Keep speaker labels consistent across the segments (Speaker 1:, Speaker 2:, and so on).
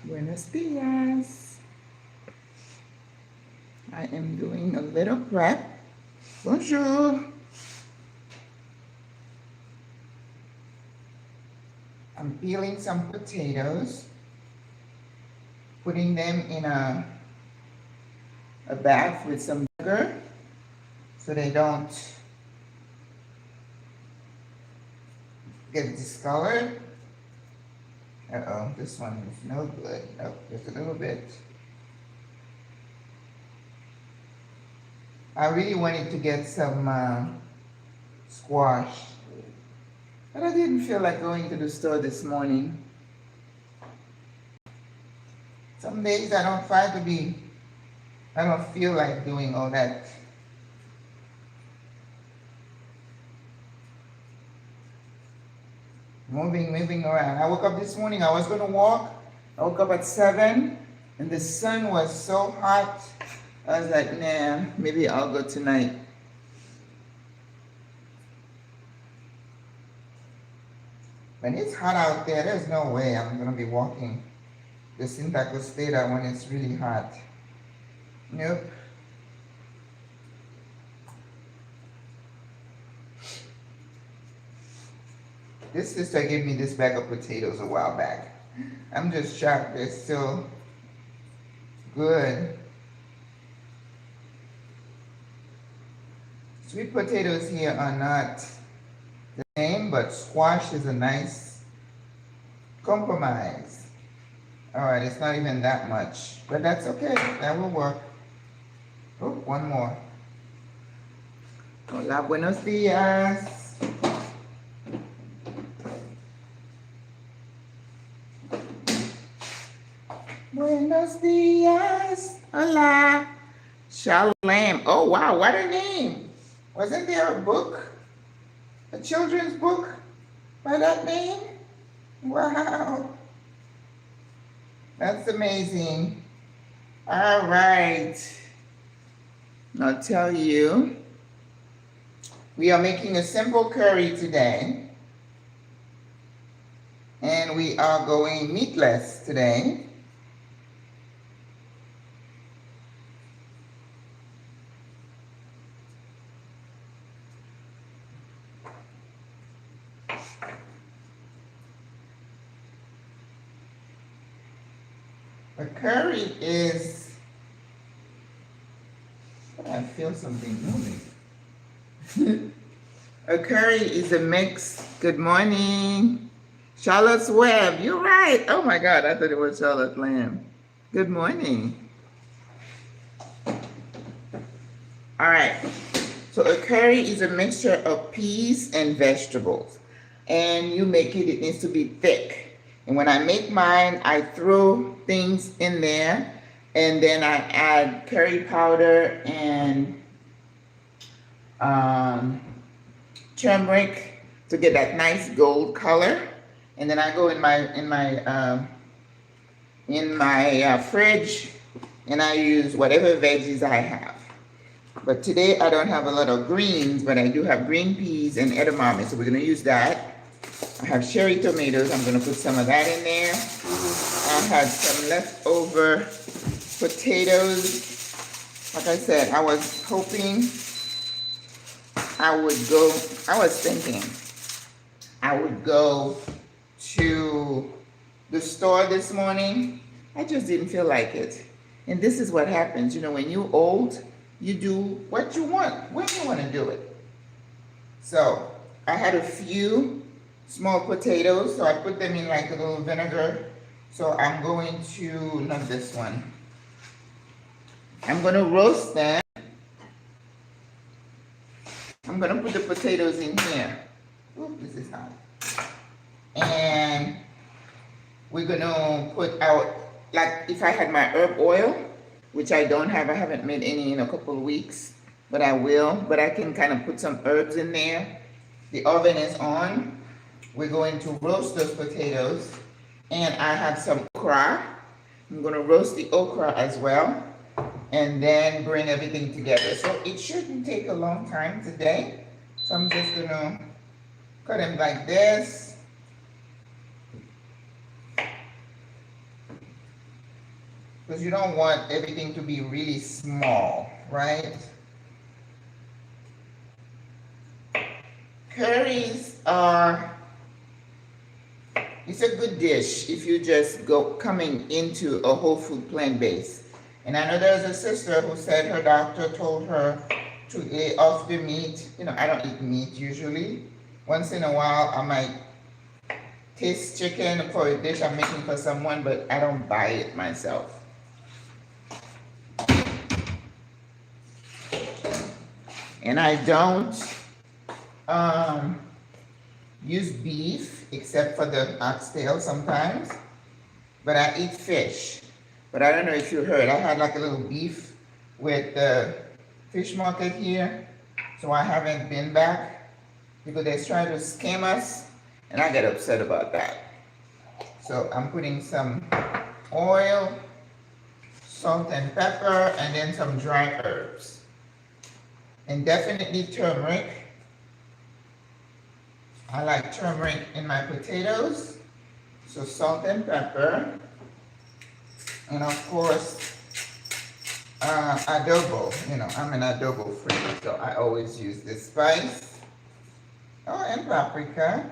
Speaker 1: Buenos dias. I am doing a little prep. Bonjour. I'm peeling some potatoes, putting them in a bath with some vinegar so they don't get discolored. Uh-oh, this one is no good. Nope, just a little bit. I really wanted to get some squash, but I didn't feel like going to the store this morning. Some days I don't feel like doing all that. Moving around. I woke up this morning, I was gonna walk. I woke up at 7 and the sun was so hot. I was like, nah, maybe I'll go tonight. When it's hot out there, there's no way I'm gonna be walking the Santa Costera when it's really hot. Nope. This sister gave me this bag of potatoes a while back. I'm just shocked they're still good. Sweet potatoes here are not the same, but squash is a nice compromise. All right, it's not even that much, but that's okay. That will work. Oh, one more. Hola, buenos días. Buenos días. Hola. Shalom. Oh, wow, what a name. Wasn't there a book? A children's book by that name? Wow. That's amazing. All right. I'll tell you, we are making a simple curry today. And we are going meatless today. A curry is, I feel something moving. A curry is a mix. Good morning. Charlotte's Web, you're right. Oh my God, I thought it was Charlotte Lamb. Good morning. All right, so a curry is a mixture of peas and vegetables. And you make it, it needs to be thick. And when I make mine, I throw things in there and then I add curry powder and turmeric to get that nice gold color. And then I go in my fridge and I use whatever veggies I have. But today I don't have a lot of greens, but I do have green peas and edamame, so we're gonna use that. I have cherry tomatoes, I'm gonna put some of that in there. I had some leftover potatoes. Like I said, I was hoping I was thinking I would go to the store this morning. I just didn't feel like it. And this is what happens, you know, when you're old, you do what you want, when you want to do it. So I had a few small potatoes, so I put them in like a little vinegar. So I'm going to, not this one. I'm going to roast them. I'm going to put the potatoes in here. Ooh, this is hot. And we're going to put out, like if I had my herb oil, which I don't have, I haven't made any in a couple of weeks, but I will. But I can kind of put some herbs in there. The oven is on. We're going to roast those potatoes. And I have some okra. I'm going to roast the okra as well. And then bring everything together. So it shouldn't take a long time today. So I'm just going to cut them like this. because you don't want everything to be really small, right? Curries are, it's a good dish if you just go coming into a whole food plant-based. And I know there's a sister who said her doctor told her to lay off the meat. You know, I don't eat meat usually. Once in a while, I might taste chicken for a dish I'm making for someone, but I don't buy it myself. And I don't use beef except for the oxtail sometimes, but I eat fish. But I don't know if you heard, I had like a little beef with the fish market here, so I haven't been back because they're trying to scam us, and I get upset about that. So I'm putting some oil, salt and pepper, and then some dry herbs. And definitely turmeric. I like turmeric in my potatoes. So salt and pepper. And of course, adobo. You know, I'm an adobo freak, so I always use this spice. Oh, and paprika.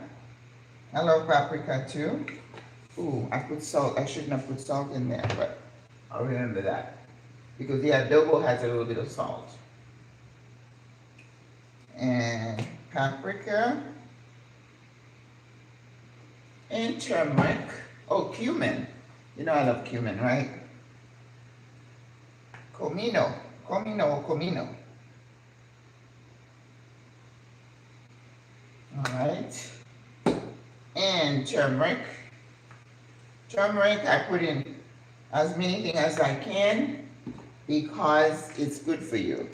Speaker 1: I love paprika too. Ooh, I put salt. I shouldn't have put salt in there, but I'll remember that. Because the adobo has a little bit of salt. And paprika. And turmeric. Oh, cumin. You know I love cumin, right? Comino. Comino. All right. And turmeric. Turmeric, I put in as many things as I can because it's good for you.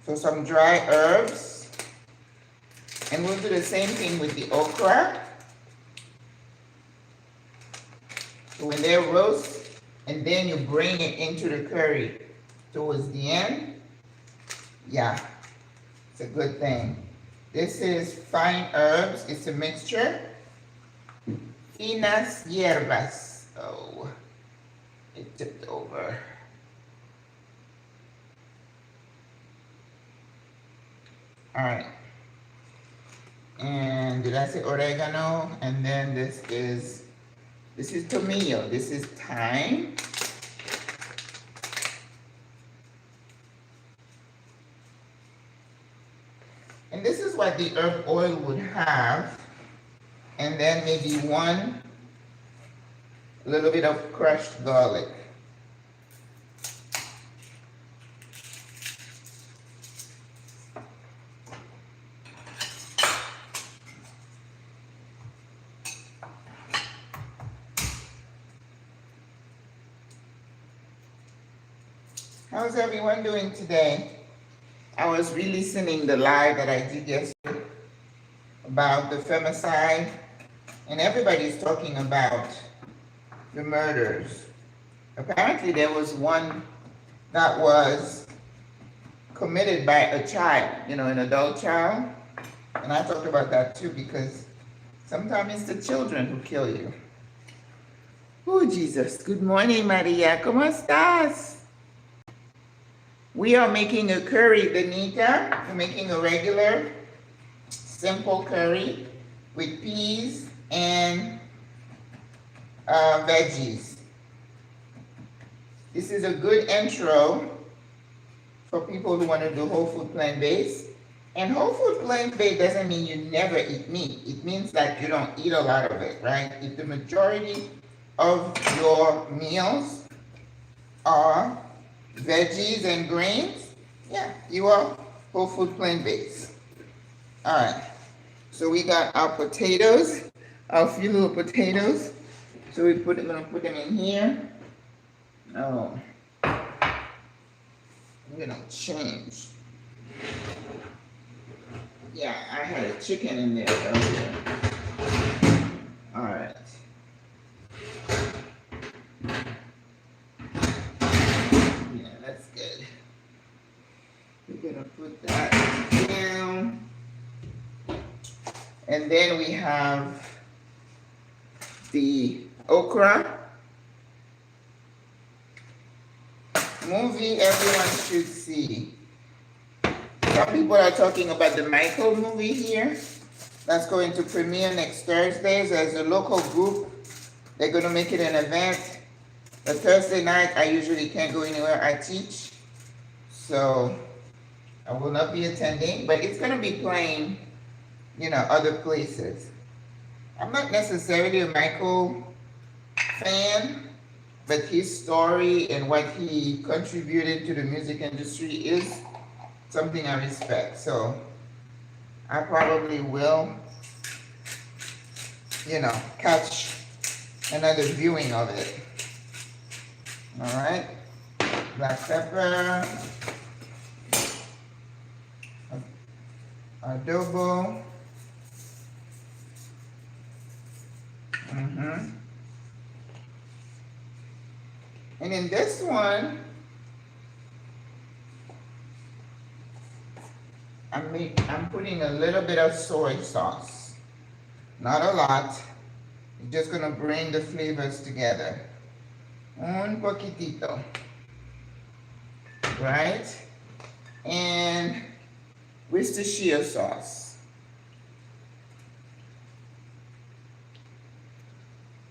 Speaker 1: So some dry herbs. And we'll do the same thing with the okra. So when they roast, and then you bring it into the curry towards the end, yeah, it's a good thing. This is fine herbs. It's a mixture. Finas hierbas. Oh, it tipped over. All right. And did I say oregano? And then this is tomillo. This is thyme. And this is what the herb oil would have. And then maybe one little bit of crushed garlic. How's everyone doing today? I was re-listening the live that I did yesterday about the femicide, and everybody's talking about the murders. Apparently there was one that was committed by a child, you know, an adult child. And I talked about that too because sometimes it's the children who kill you. Oh, Jesus. Good morning, Maria. ¿Cómo estás? We are making a curry, Danita. We're making a regular, simple curry with peas and veggies. This is a good intro for people who want to do whole food plant-based. And whole food plant-based doesn't mean you never eat meat. It means that you don't eat a lot of it, right? If the majority of your meals are veggies and grains, yeah, you are whole food plant-based. All right, so we got our potatoes, our few little potatoes. So we're gonna put them in here. Oh, I'm gonna change. Yeah, I had a chicken in there earlier. All right. Yeah, that's good. We're gonna put that down. And then we have the okra. movie everyone should see. Some people are talking about the Michael movie here. That's going to premiere next Thursday. There's a local group. They're going to make it an event. But Thursday night, I usually can't go anywhere. I teach. So I will not be attending. But it's going to be playing, you know, other places. I'm not necessarily a Michael fan, but his story and what he contributed to the music industry is something I respect. So I probably will, you know, catch another viewing of it. All right, black pepper, adobo. And in this one, I'm putting a little bit of soy sauce. Not a lot. It's just gonna bring the flavors together. Un poquitito. Right? And Worcestershire sauce.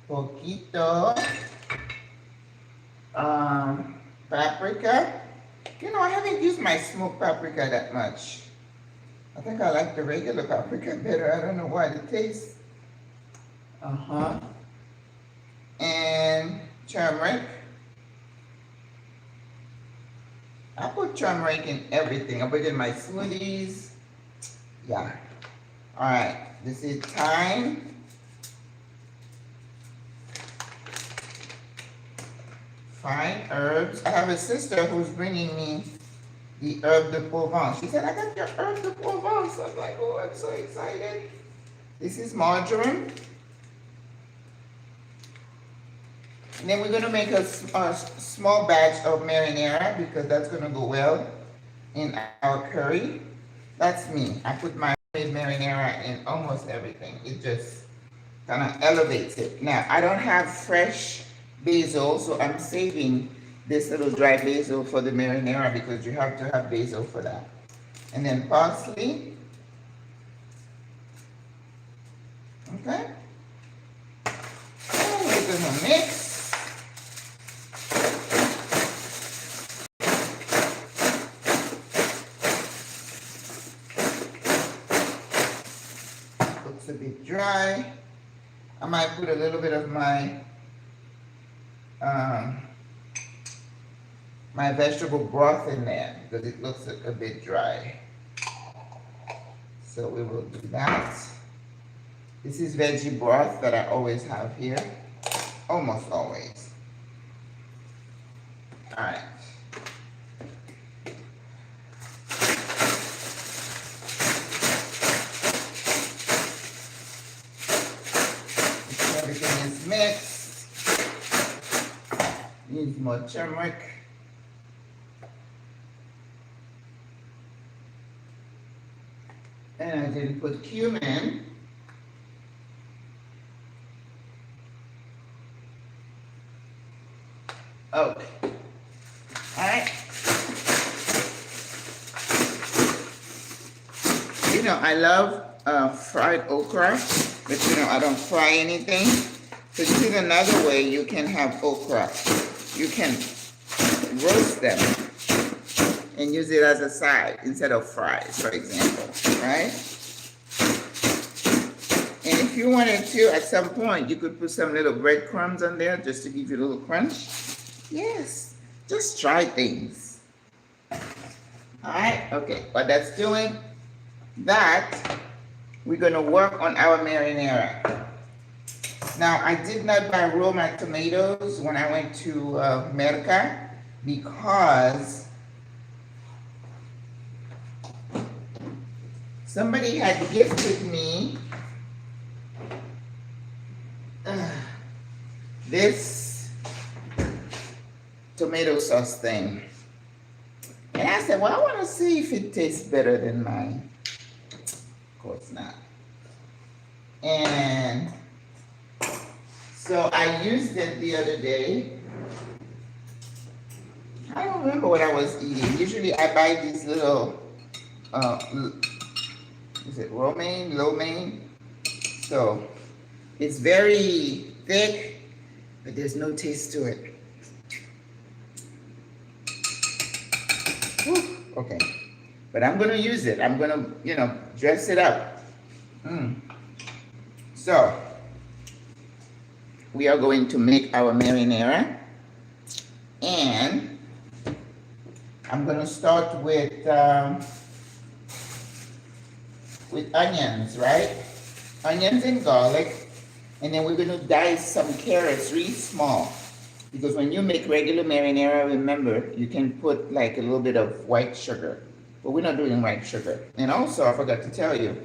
Speaker 1: Poquito. Paprika. You know, I haven't used my smoked paprika that much. I think I like the regular paprika better. I don't know why. The taste. And turmeric. I put turmeric in everything. I put it in my smoothies. Yeah. All right. This is thyme. Fine herbs. I have a sister who's bringing me the herb de Provence. She said, I got your herb de Provence. I'm like, oh, I'm so excited. This is marjoram. And then we're going to make a small batch of marinara because that's going to go well in our curry. That's me. I put my marinara in almost everything. It just kind of elevates it. Now, I don't have fresh basil, so I'm saving this little dry basil for the marinara because you have to have basil for that. And then parsley. Okay. And we're going to mix. Looks a bit dry. I might put a little bit of my my vegetable broth in there because it looks a bit dry. So we will do that. This is veggie broth that I always have here, almost always. All right. Everything is mixed. Needs more turmeric. And I didn't put cumin. Okay. Alright. You know, I love fried okra, but you know, I don't fry anything. So this is another way you can have okra. You can roast them and use it as a side instead of fries, for example, right? And if you wanted to, at some point, you could put some little breadcrumbs on there just to give you a little crunch. Yes, just try things. All right, okay, while that's doing that, we're gonna work on our marinara. Now, I did not buy raw tomatoes when I went to Merca because somebody had gifted me this tomato sauce thing. And I said, well, I want to see if it tastes better than mine. Of course not. And so I used it the other day. I don't don't remember what I was eating. Usually I buy these little, is it romaine, lo mein? So it's very thick, but there's no taste to it. Whew, okay, but I'm gonna use it. I'm gonna, dress it up. So we are going to make our marinara, and I'm gonna start with onions, right? Onions and garlic, and then we're gonna dice some carrots really small, because when you make regular marinara, remember, you can put like a little bit of white sugar, but we're not doing white sugar. And also, I forgot to tell you,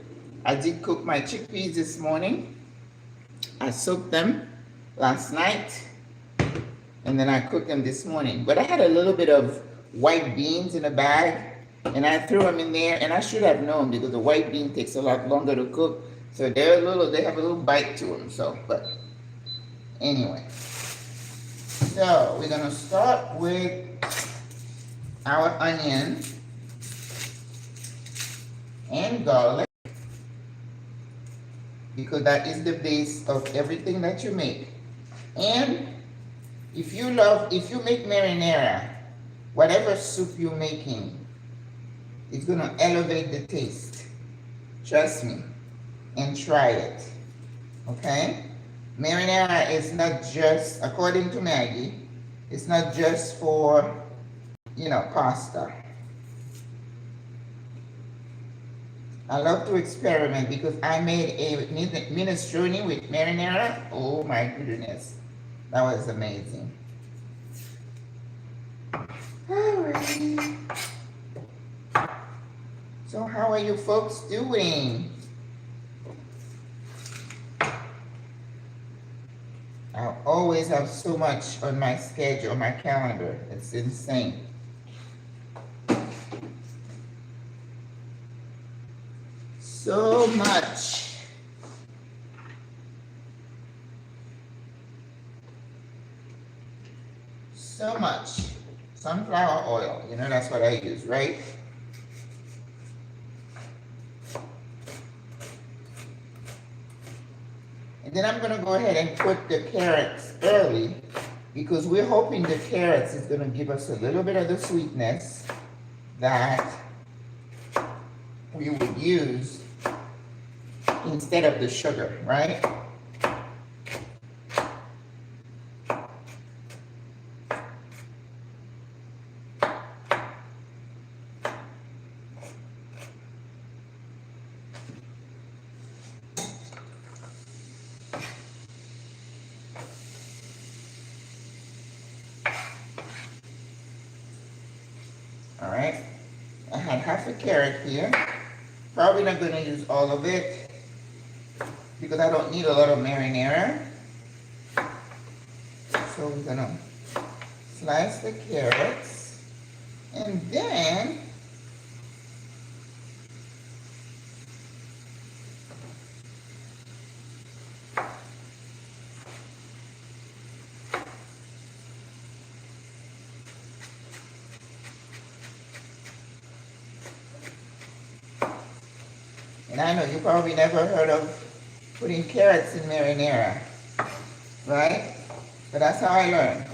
Speaker 1: I did cook my chickpeas this morning. I soaked them last night, and then I cooked them this morning. But I had a little bit of white beans in a bag, and I threw them in there, and I should have known because the white bean takes a lot longer to cook. So they have a little bite to them. So, but anyway. So we're gonna start with our onion and garlic, because that is the base of everything that you make. And if you make marinara, whatever soup you're making, it's gonna elevate the taste. Trust me, and try it, okay? Marinara is not just, according to Maggie, it's not just for, pasta. I love to experiment because I made a minestrone with marinara. Oh my goodness, that was amazing. Alrighty. So how are you folks doing? I always have so much on my schedule, my calendar. It's insane. So much. So much. Sunflower oil, that's what I use, right? And then I'm going to go ahead and put the carrots early, because we're hoping the carrots is going to give us a little bit of the sweetness that we would use instead of the sugar, right? All right, I had half a carrot here. Probably not going to use all of it because I don't need a lot of marinara. So we're going to slice the carrots, and then and I know you probably never heard of putting carrots in marinara, right? But that's how I learned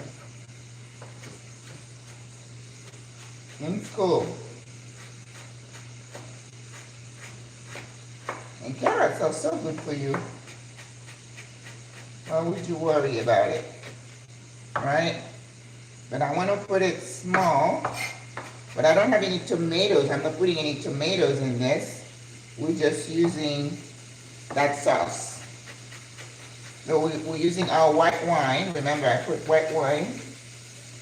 Speaker 1: in school. And carrots are so good for you. Why would you worry about it, right? But I want to put it small. But I don't have any tomatoes. I'm not putting any tomatoes in this. We're just using that sauce. So we're using our white wine. Remember, I put white wine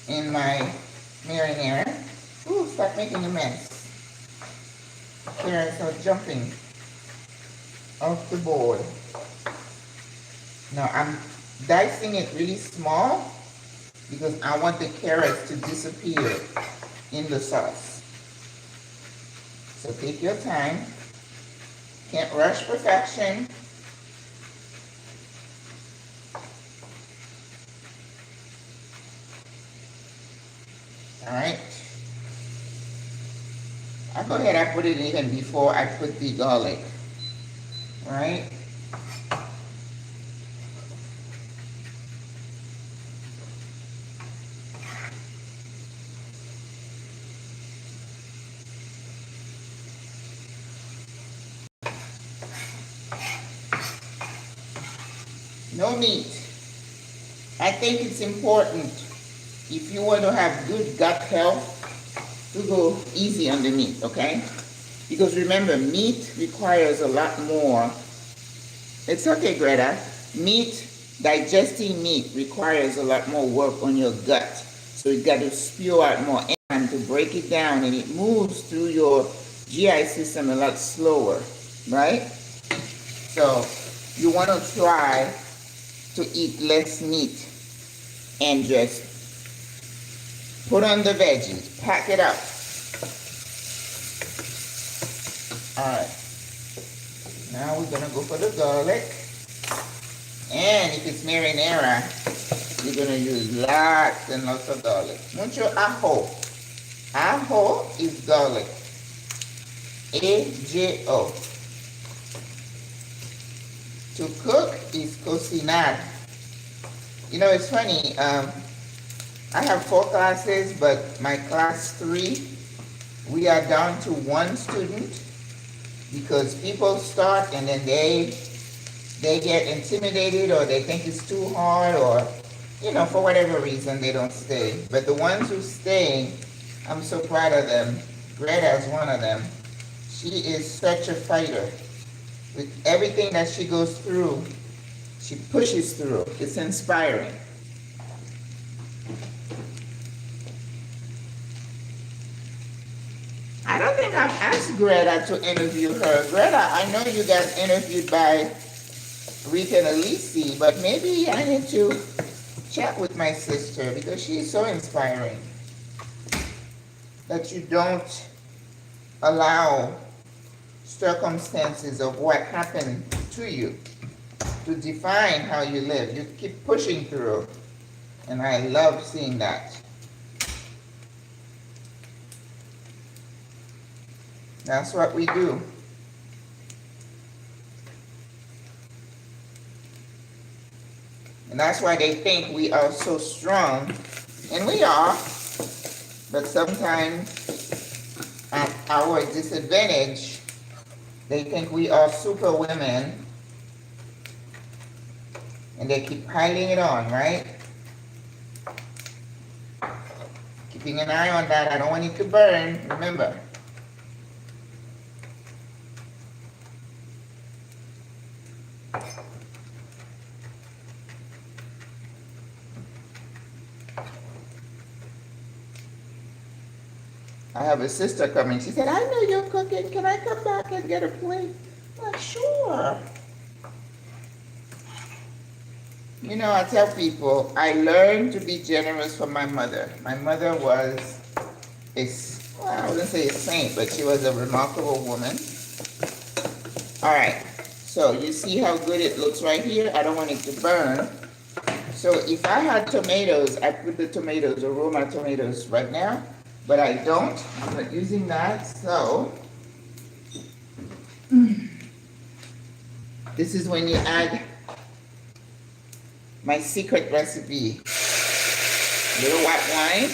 Speaker 1: in my marinara. Ooh, stop making a mess. Carrots are jumping off the board. Now I'm dicing it really small because I want the carrots to disappear in the sauce. So take your time. Can't rush perfection. Alright. I'll go ahead and put it in even before I put the garlic. Alright. No meat. I think it's important, if you want to have good gut health, to go easy on the meat, okay? Because remember, meat requires a lot more. It's okay, Greta. Digesting meat requires a lot more work on your gut. So you got to spew out more enzyme to break it down, and it moves through your GI system a lot slower, right? So you want to try to eat less meat and just put on the veggies, pack it up. Alright, now we're gonna go for the garlic. And if it's marinara, you're gonna use lots and lots of garlic. Mucho ajo. Ajo is garlic. A-J-O. To cook is cocinar. You know, it's funny, I have 4 classes, but my class 3, we are down to 1 student because people start and then they get intimidated, or they think it's too hard, or, you know, for whatever reason they don't stay. But the ones who stay, I'm so proud of them. Greta is one of them. She is such a fighter. With everything that she goes through, she pushes through. It's inspiring. I don't think I've asked Greta to interview her. Greta, I know you got interviewed by Rita and Alisi, but maybe I need to chat with my sister because she's so inspiring. That you don't allow circumstances of what happened to you to define how you live. You keep pushing through, and I love seeing that. That's what we do. And that's why they think we are so strong, and we are, but sometimes at our disadvantage, they think we are super women, and they keep piling it on, right? Keeping an eye on that. I don't want it to burn, remember. I have a sister coming. She said, I know you're cooking. Can I come back and get a plate? I'm like, sure. You know, I tell people, I learned to be generous from my mother. My mother was well, I wouldn't say a saint, but she was a remarkable woman. All right, so you see how good it looks right here? I don't want it to burn. So if I had tomatoes, I'd put the tomatoes, aroma tomatoes right now. But I don't. I'm not using that. So this is when you add my secret recipe. A little white wine.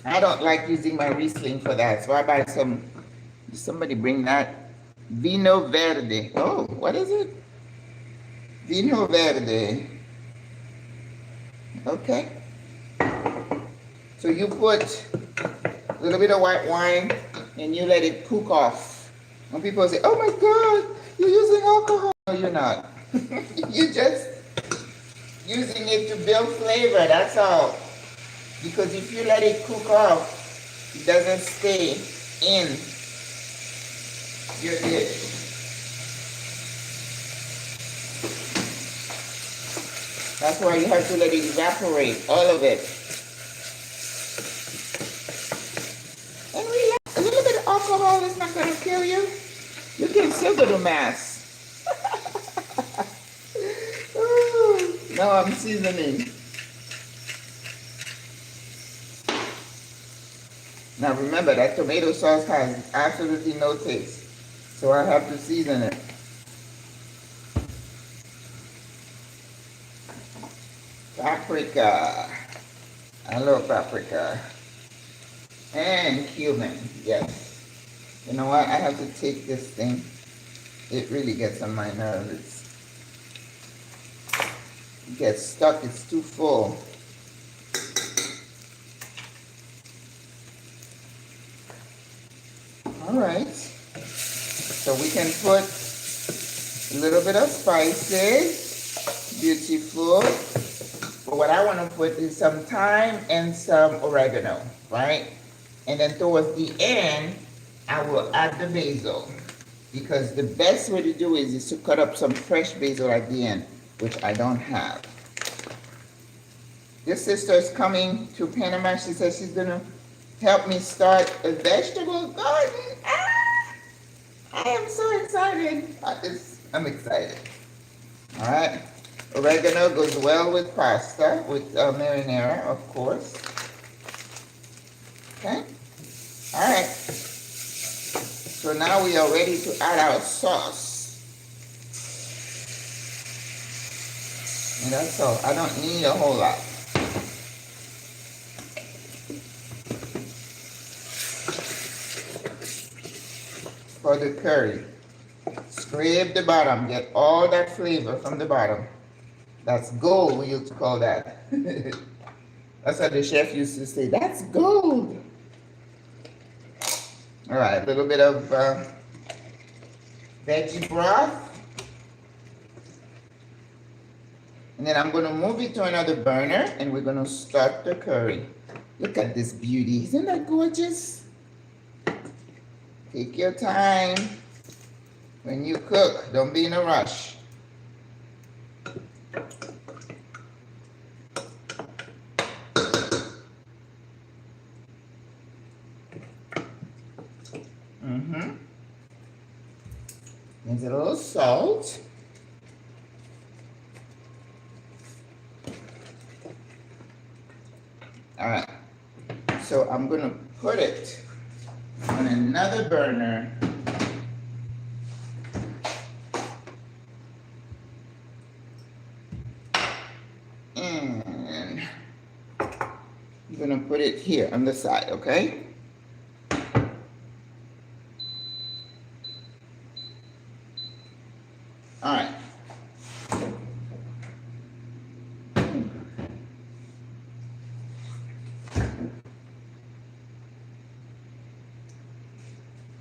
Speaker 1: I don't like using my Riesling for that, so I buy somebody bring that. Vino Verde. Oh, what is it? Vino Verde. Okay. So you put a little bit of white wine and you let it cook off. When people say, oh my God, you're using alcohol. No, you're not. You're just using it to build flavor, that's all. Because if you let it cook off, it doesn't stay in your dish. That's why you have to let it evaporate, all of it. And relax. A little bit of alcohol is not going to kill you. You can still go to Mass. Ooh, now I'm seasoning. Now remember that tomato sauce has absolutely no taste, so I have to season it. Paprika. I love paprika. And cumin, yes. You know what? I have to take this thing. It really gets on my nerves. It gets stuck, it's too full. Alright. So we can put a little bit of spices. Beautiful. But what I want to put is some thyme and some oregano, right? And then towards the end, I will add the basil. Because the best way to do is to cut up some fresh basil at the end, which I don't have. This sister is coming to Panama. She says she's going to help me start a vegetable garden. Ah! I am so excited. I'm excited. All right. Oregano goes well with pasta, with marinara, of course. Okay. All right. So now we are ready to add our sauce. And that's all. I don't need a whole lot. For the curry, scrape the bottom, get all that flavor from the bottom. That's gold, we used to call that. That's what the chef used to say, that's gold. All right, a little bit of veggie broth. And then I'm gonna move it to another burner and we're gonna start the curry. Look at this beauty, isn't that gorgeous? Take your time when you cook, don't be in a rush. There's a little salt. All right, so I'm gonna put it on another burner. And I'm gonna put it here on the side, okay? All right.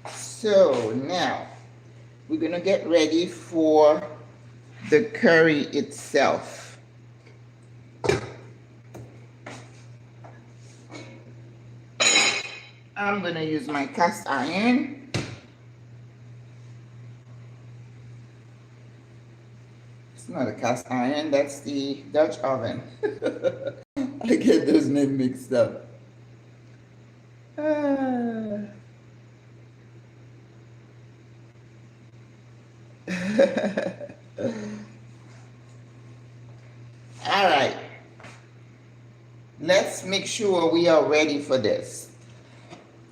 Speaker 1: So now we're gonna get ready for the curry itself. I'm gonna use my cast iron. It's not a cast iron, that's the Dutch oven. I get those names mixed up. All right. Let's make sure we are ready for this.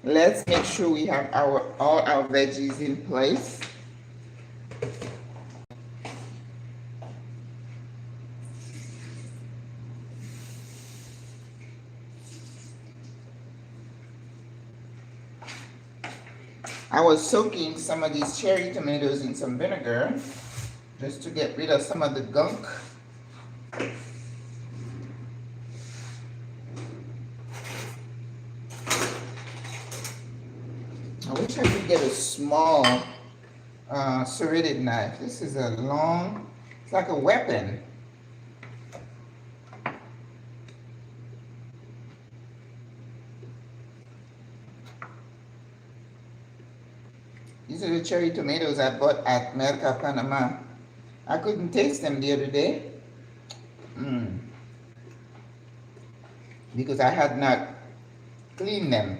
Speaker 1: Let's make sure we have all our veggies in place. I was soaking some of these cherry tomatoes in some vinegar just to get rid of some of the gunk. I wish I could get a small serrated knife. This is a long, it's like a weapon. These are the cherry tomatoes I bought at Merca Panama. I couldn't taste them the other day because I had not cleaned them.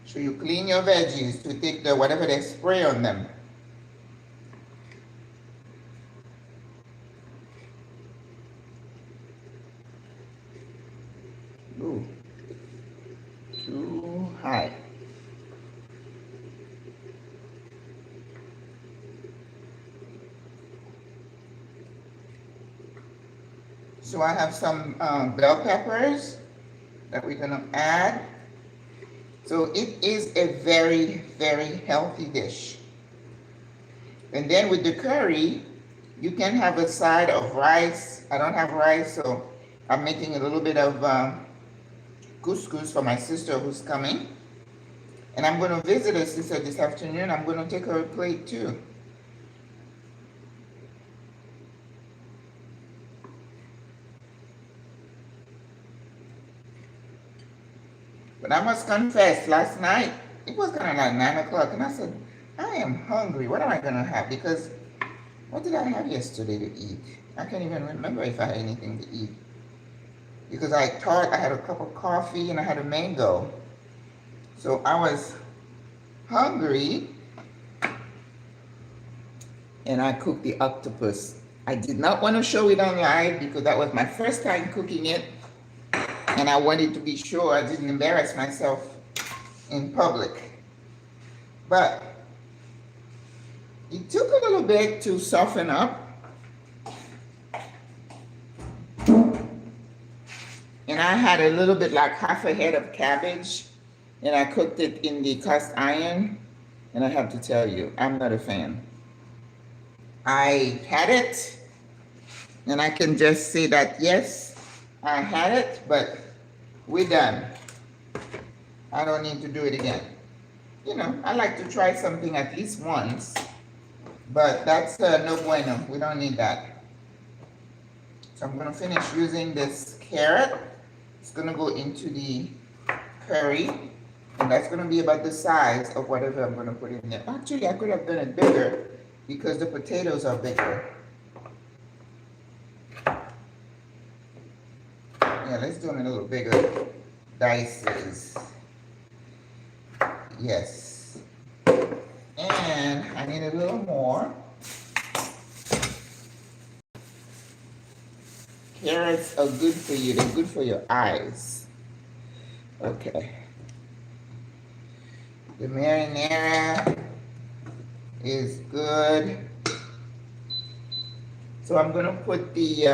Speaker 1: So you clean your veggies to take the whatever they spray on them. Ooh, too high. So I have some bell peppers that we're gonna add. So it is a very, very healthy dish. And then with the curry, you can have a side of rice. I don't have rice, so I'm making a little bit of couscous for my sister who's coming. And I'm going to visit her sister this afternoon. I'm going to take her a plate too. But I must confess, last night, it was kind of like 9 o'clock, and I said, I am hungry. What am I going to have? Because what did I have yesterday to eat? I can't even remember if I had anything to eat. Because I thought I had a cup of coffee and I had a mango. So I was hungry, and I cooked the octopus. I did not want to show it on live because that was my first time cooking it, and I wanted to be sure I didn't embarrass myself in public. But it took a little bit to soften up. And I had a little bit like half a head of cabbage, and I cooked it in the cast iron. And I have to tell you, I'm not a fan. I had it, and I can just say that, yes, I had it, but we're done. I don't need to do it again. You know, I like to try something at least once, but that's no bueno. We don't need that. So I'm going to finish using this carrot. It's going to go into the curry, and that's going to be about the size of whatever I'm going to put in there. Actually, I could have done it bigger because the potatoes are bigger. Yeah, let's do them a little bigger. Dices. Yes. And I need a little more. Carrots are good for you. They're good for your eyes. Okay. The marinara is good. So I'm going to put the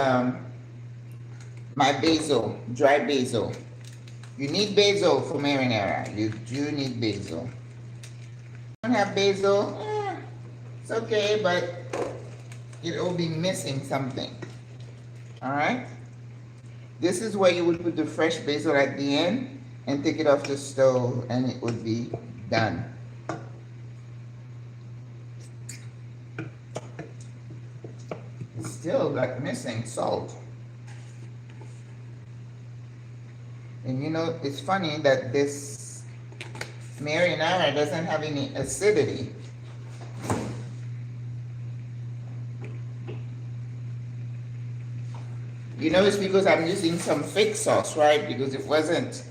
Speaker 1: my basil, dry basil. You need basil for marinara. You do need basil. Don't have basil, it's okay, but it will be missing something. All right. This is where you would put the fresh basil at the end and take it off the stove, and it would be done. It's still like missing salt. And you know, it's funny that this marinara doesn't have any acidity. You know, it's because I'm using some fake sauce, right? Because it wasn't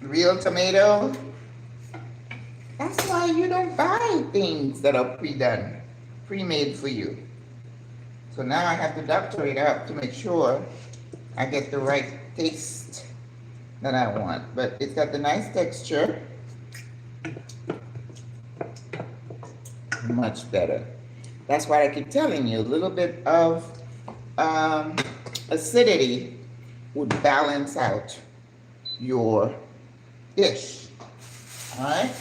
Speaker 1: real tomato. That's why you don't buy things that are pre-done, pre-made for you. So now I have to doctor it up to make sure I get the right taste that I want. But it's got the nice texture. Much better. That's why I keep telling you, a little bit of acidity would balance out your dish. All right?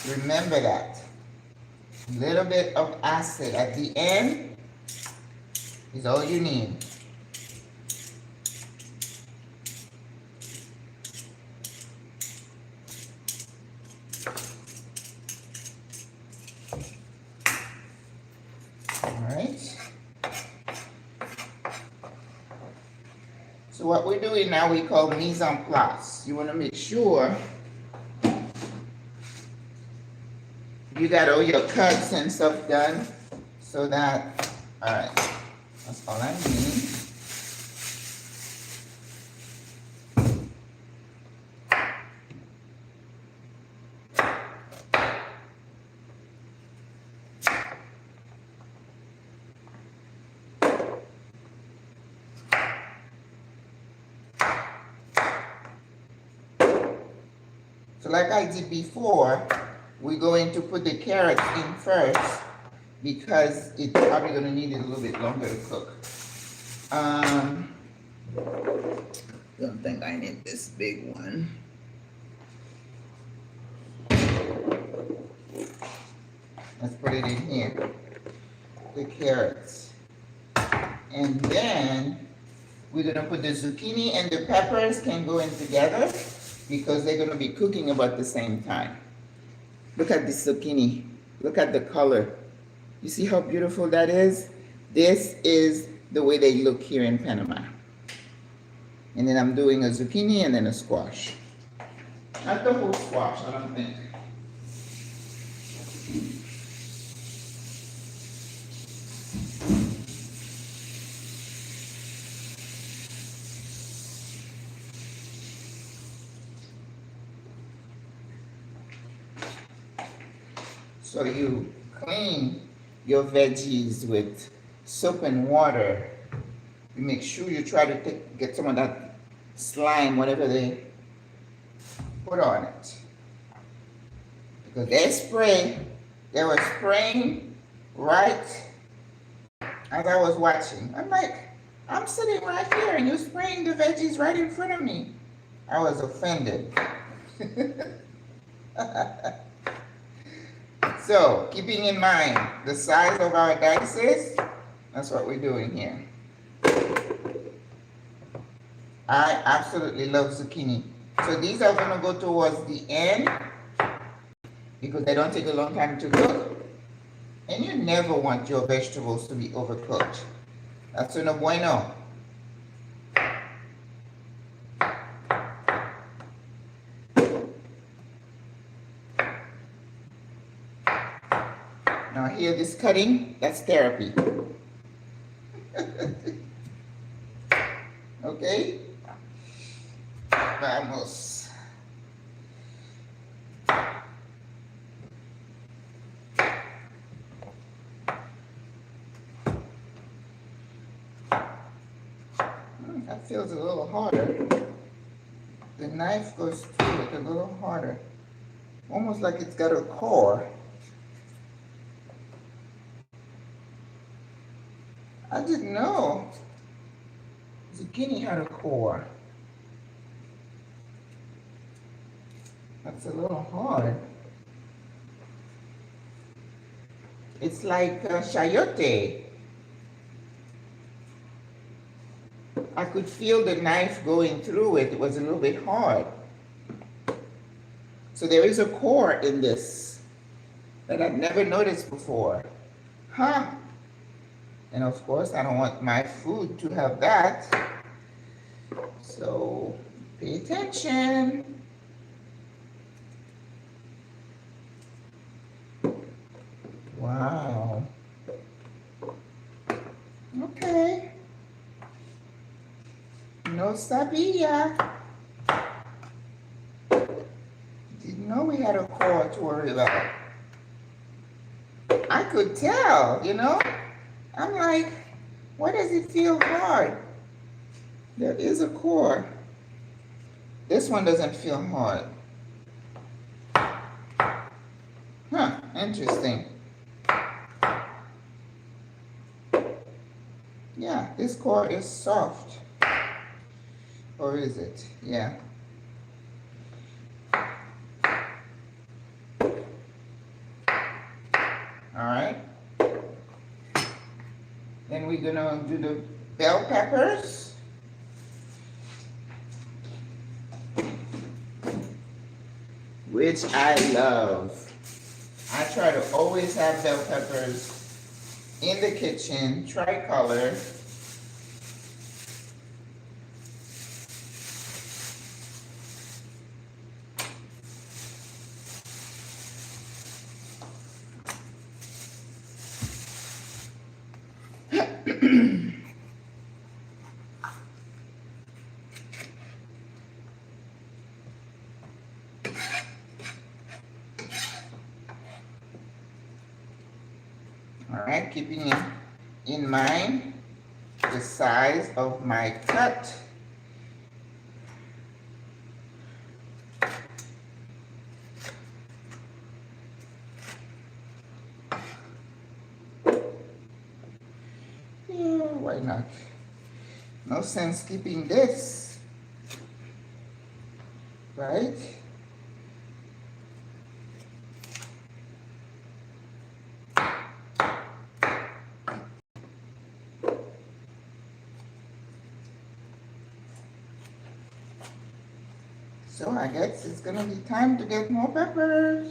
Speaker 1: Remember that. A little bit of acid at the end is all you need. So what we're doing now, we call mise en place. You want to make sure you got all your cuts and stuff done so that, all right, that's all I need. So like I did before, we're going to put the carrots in first because it's probably going to need it a little bit longer to cook. Don't think I need this big one. Let's put it in here, the carrots. And then we're going to put the zucchini and the peppers can go in together because they're going to be cooking about the same time. Look at this zucchini. Look at the color. You see how beautiful that is? This is the way they look here in Panama. And then I'm doing a zucchini and then a squash. Not the whole squash, I don't think. So you clean your veggies with soap and water. You make sure you try to get some of that slime, whatever they put on it. Because they were spraying right as I was watching. I'm like, I'm sitting right here and you're spraying the veggies right in front of me. I was offended. So, keeping in mind the size of our dices, that's what we're doing here. I absolutely love zucchini. So these are going to go towards the end because they don't take a long time to cook. And you never want your vegetables to be overcooked. That's no bueno. Now here, this cutting, that's therapy. Okay? Vamos. That feels a little harder. The knife goes through it a little harder. Almost like it's got a core. I didn't know zucchini had a core. That's a little hard. It's like chayote. I could feel the knife going through it. It was a little bit hard. So there is a core in this that I've never noticed before. Huh? And of course, I don't want my food to have that. So pay attention. Wow. Okay. No sabía. Didn't know we had a core to worry about. I could tell, you know? I'm like, why does it feel hard? There is a core. This one doesn't feel hard. Huh, interesting. Yeah, this core is soft. Or is it? Yeah. All right. Then we're gonna do the bell peppers. Which I love. I try to always have bell peppers in the kitchen, tricolor. All right, keeping in mind the size of my cut. why not? No sense keeping this, right? So I guess it's gonna be time to get more peppers.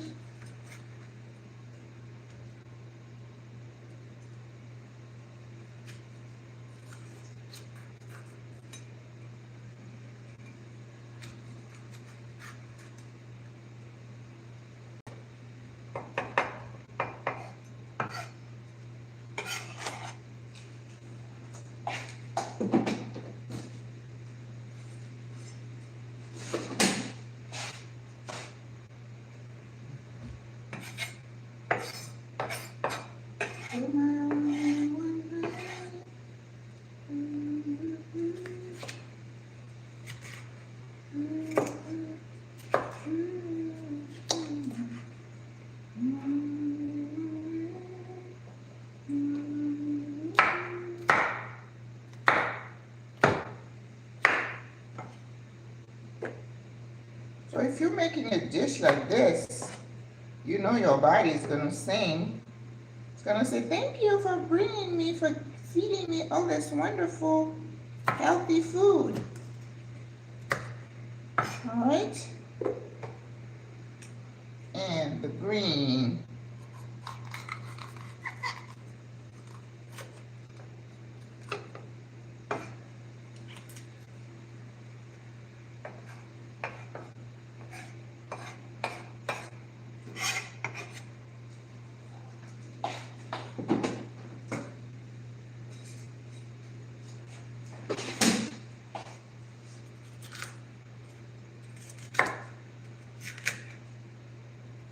Speaker 1: So if you're making a dish like this, you know your body is gonna sing. It's gonna say, thank you for bringing me, for feeding me all this wonderful, healthy food. All right? And the green.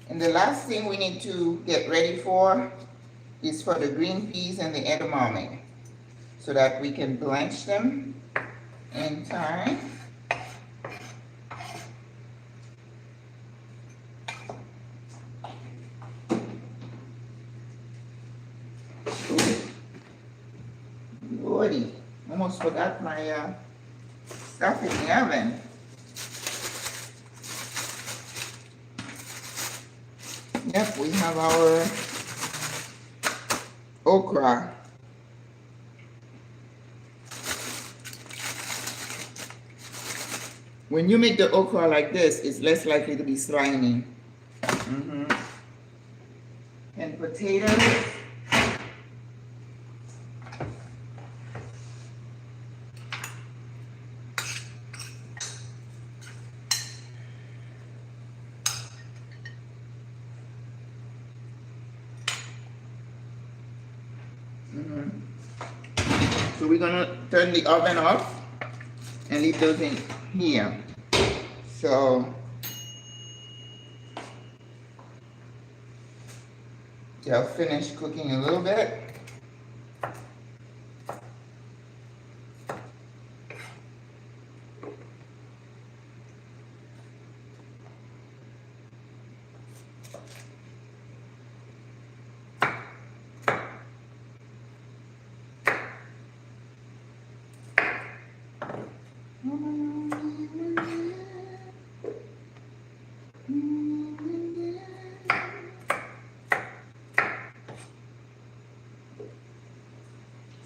Speaker 1: And the last thing we need to get ready for is for the green peas and the edamame, so that we can blanch them in time. Lordy, almost forgot my stuff in the oven. Yep, we have our okra. When you make the okra like this, it's less likely to be slimy. And potatoes. So we're gonna turn the oven off and leave those in here. So they'll finish cooking a little bit.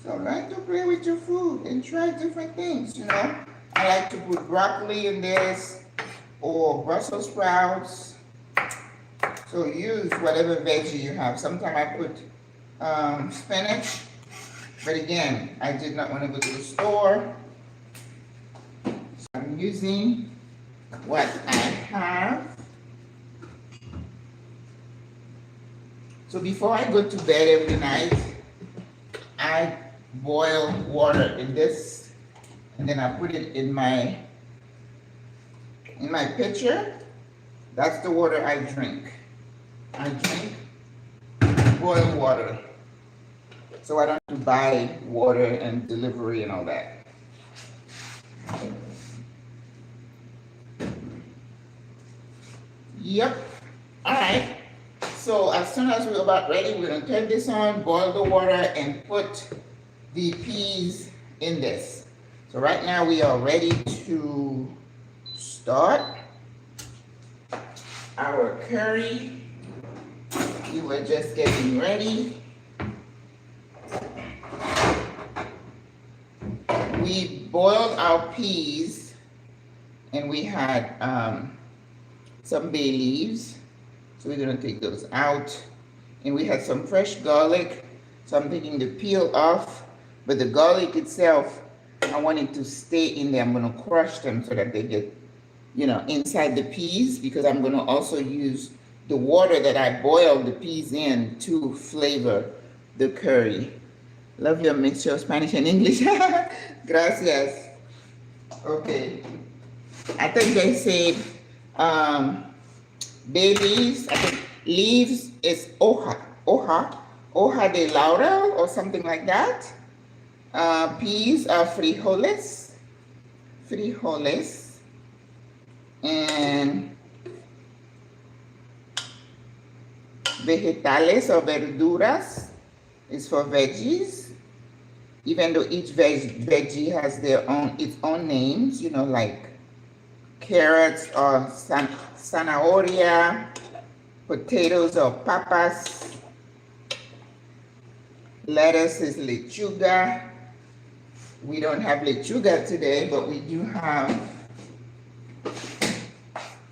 Speaker 1: So learn to play with your food and try different things, you know. I like to put broccoli in this or Brussels sprouts. So use whatever veggie you have. Sometimes I put spinach, but again, I did not want to go to the store. So I'm using what I have. So before I go to bed every night, I boil water in this, and then I put it in my pitcher. That's the water I drink. I drink boiled water, so I don't have to buy water and delivery and all that. Yep. All right. So as soon as we're about ready, we're gonna turn this on, boil the water, and put the peas in this. So right now we are ready to start our curry. We were just getting ready. We boiled our peas and we had some bay leaves. So we're gonna take those out. And we had some fresh garlic. So I'm taking the peel off, but the garlic itself, I want it to stay in there. I'm gonna crush them so that they get, inside the peas, because I'm gonna also use the water that I boiled the peas in to flavor the curry. Love your mixture of Spanish and English. Gracias. Okay. I think they said bay leaves. I think leaves is hoja de laurel or something like that. Peas are frijoles, and vegetales or verduras is for veggies. Even though each veggie has its own names, like carrots or zanahoria, potatoes or papas, lettuce is lechuga. We don't have lechuga today, but we do have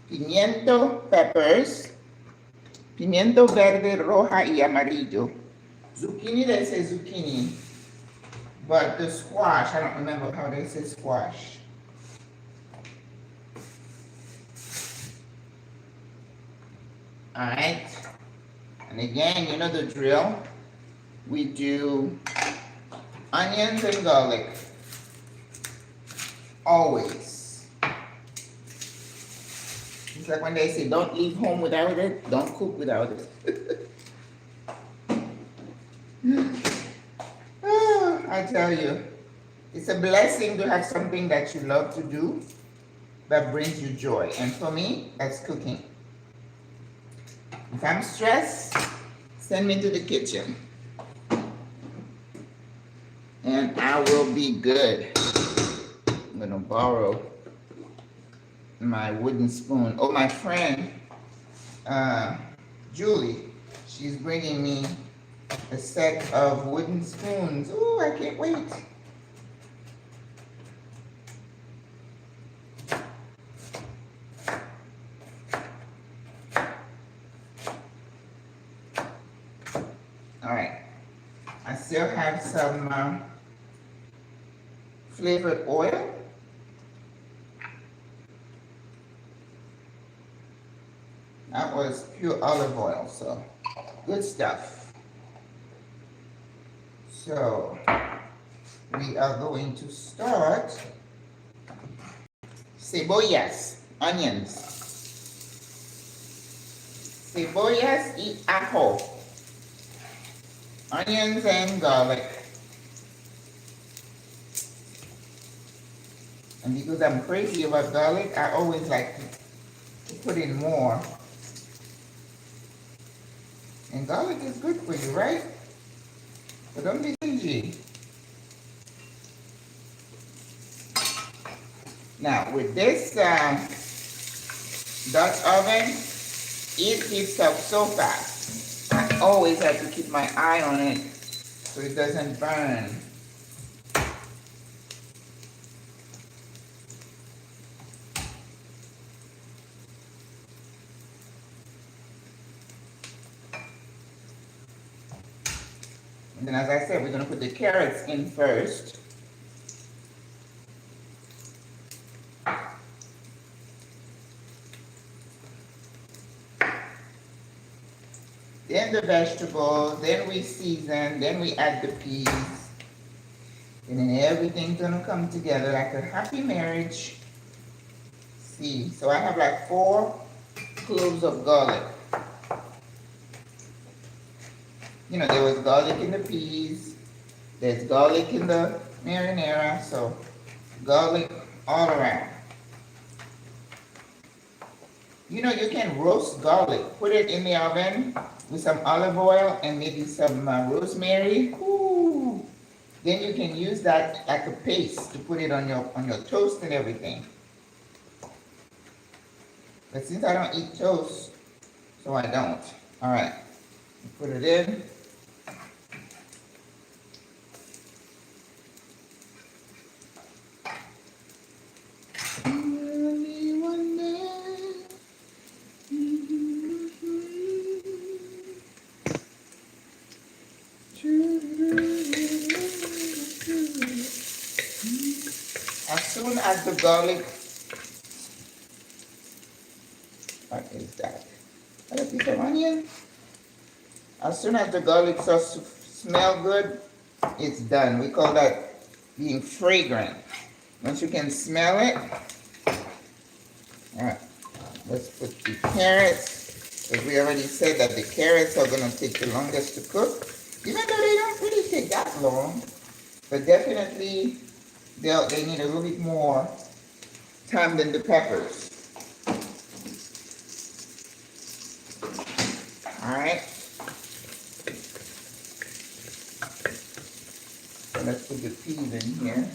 Speaker 1: pimiento peppers, pimiento verde, roja y amarillo. Zucchini, they say zucchini. But the squash, I don't remember how they say squash. All right. And again, you know the drill. We do onions and garlic. Always. It's like when they say, don't leave home without it, don't cook without it. I tell you, it's a blessing to have something that you love to do that brings you joy. And for me, that's cooking. If I'm stressed, send me to the kitchen. And I will be good. I'm gonna borrow my wooden spoon. Oh, my friend, Julie, she's bringing me a set of wooden spoons. Oh, I can't wait. All right. I still have some flavored oil. That was pure olive oil, so good stuff. So we are going to start cebollas, onions. Cebollas y ajo. Onions and garlic. And because I'm crazy about garlic, I always like to put in more. And garlic is good for you, right? So don't be stingy. Now with this Dutch oven, it heats up so fast. I always have to keep my eye on it so it doesn't burn. And then, as I said, we're going to put the carrots in first. Then the vegetables, then we season, then we add the peas. And then everything's going to come together like a happy marriage. See, so I have like 4 cloves of garlic. You know, there was garlic in the peas, there's garlic in the marinara, so garlic all around. You know, you can roast garlic, put it in the oven with some olive oil and maybe some rosemary. Ooh, Then you can use that like a paste to put it on your toast and everything. But since I don't eat toast, so I don't. All right, put it in. As soon as the garlic, what is that? A piece of onion. As soon as the garlic starts to smell good, it's done. We call that being fragrant. Once you can smell it, all right, let's put the carrots, because we already said that the carrots are going to take the longest to cook, even though they don't really take that long, but definitely they need a little bit more time than the peppers. All right. So let's put the peas in here.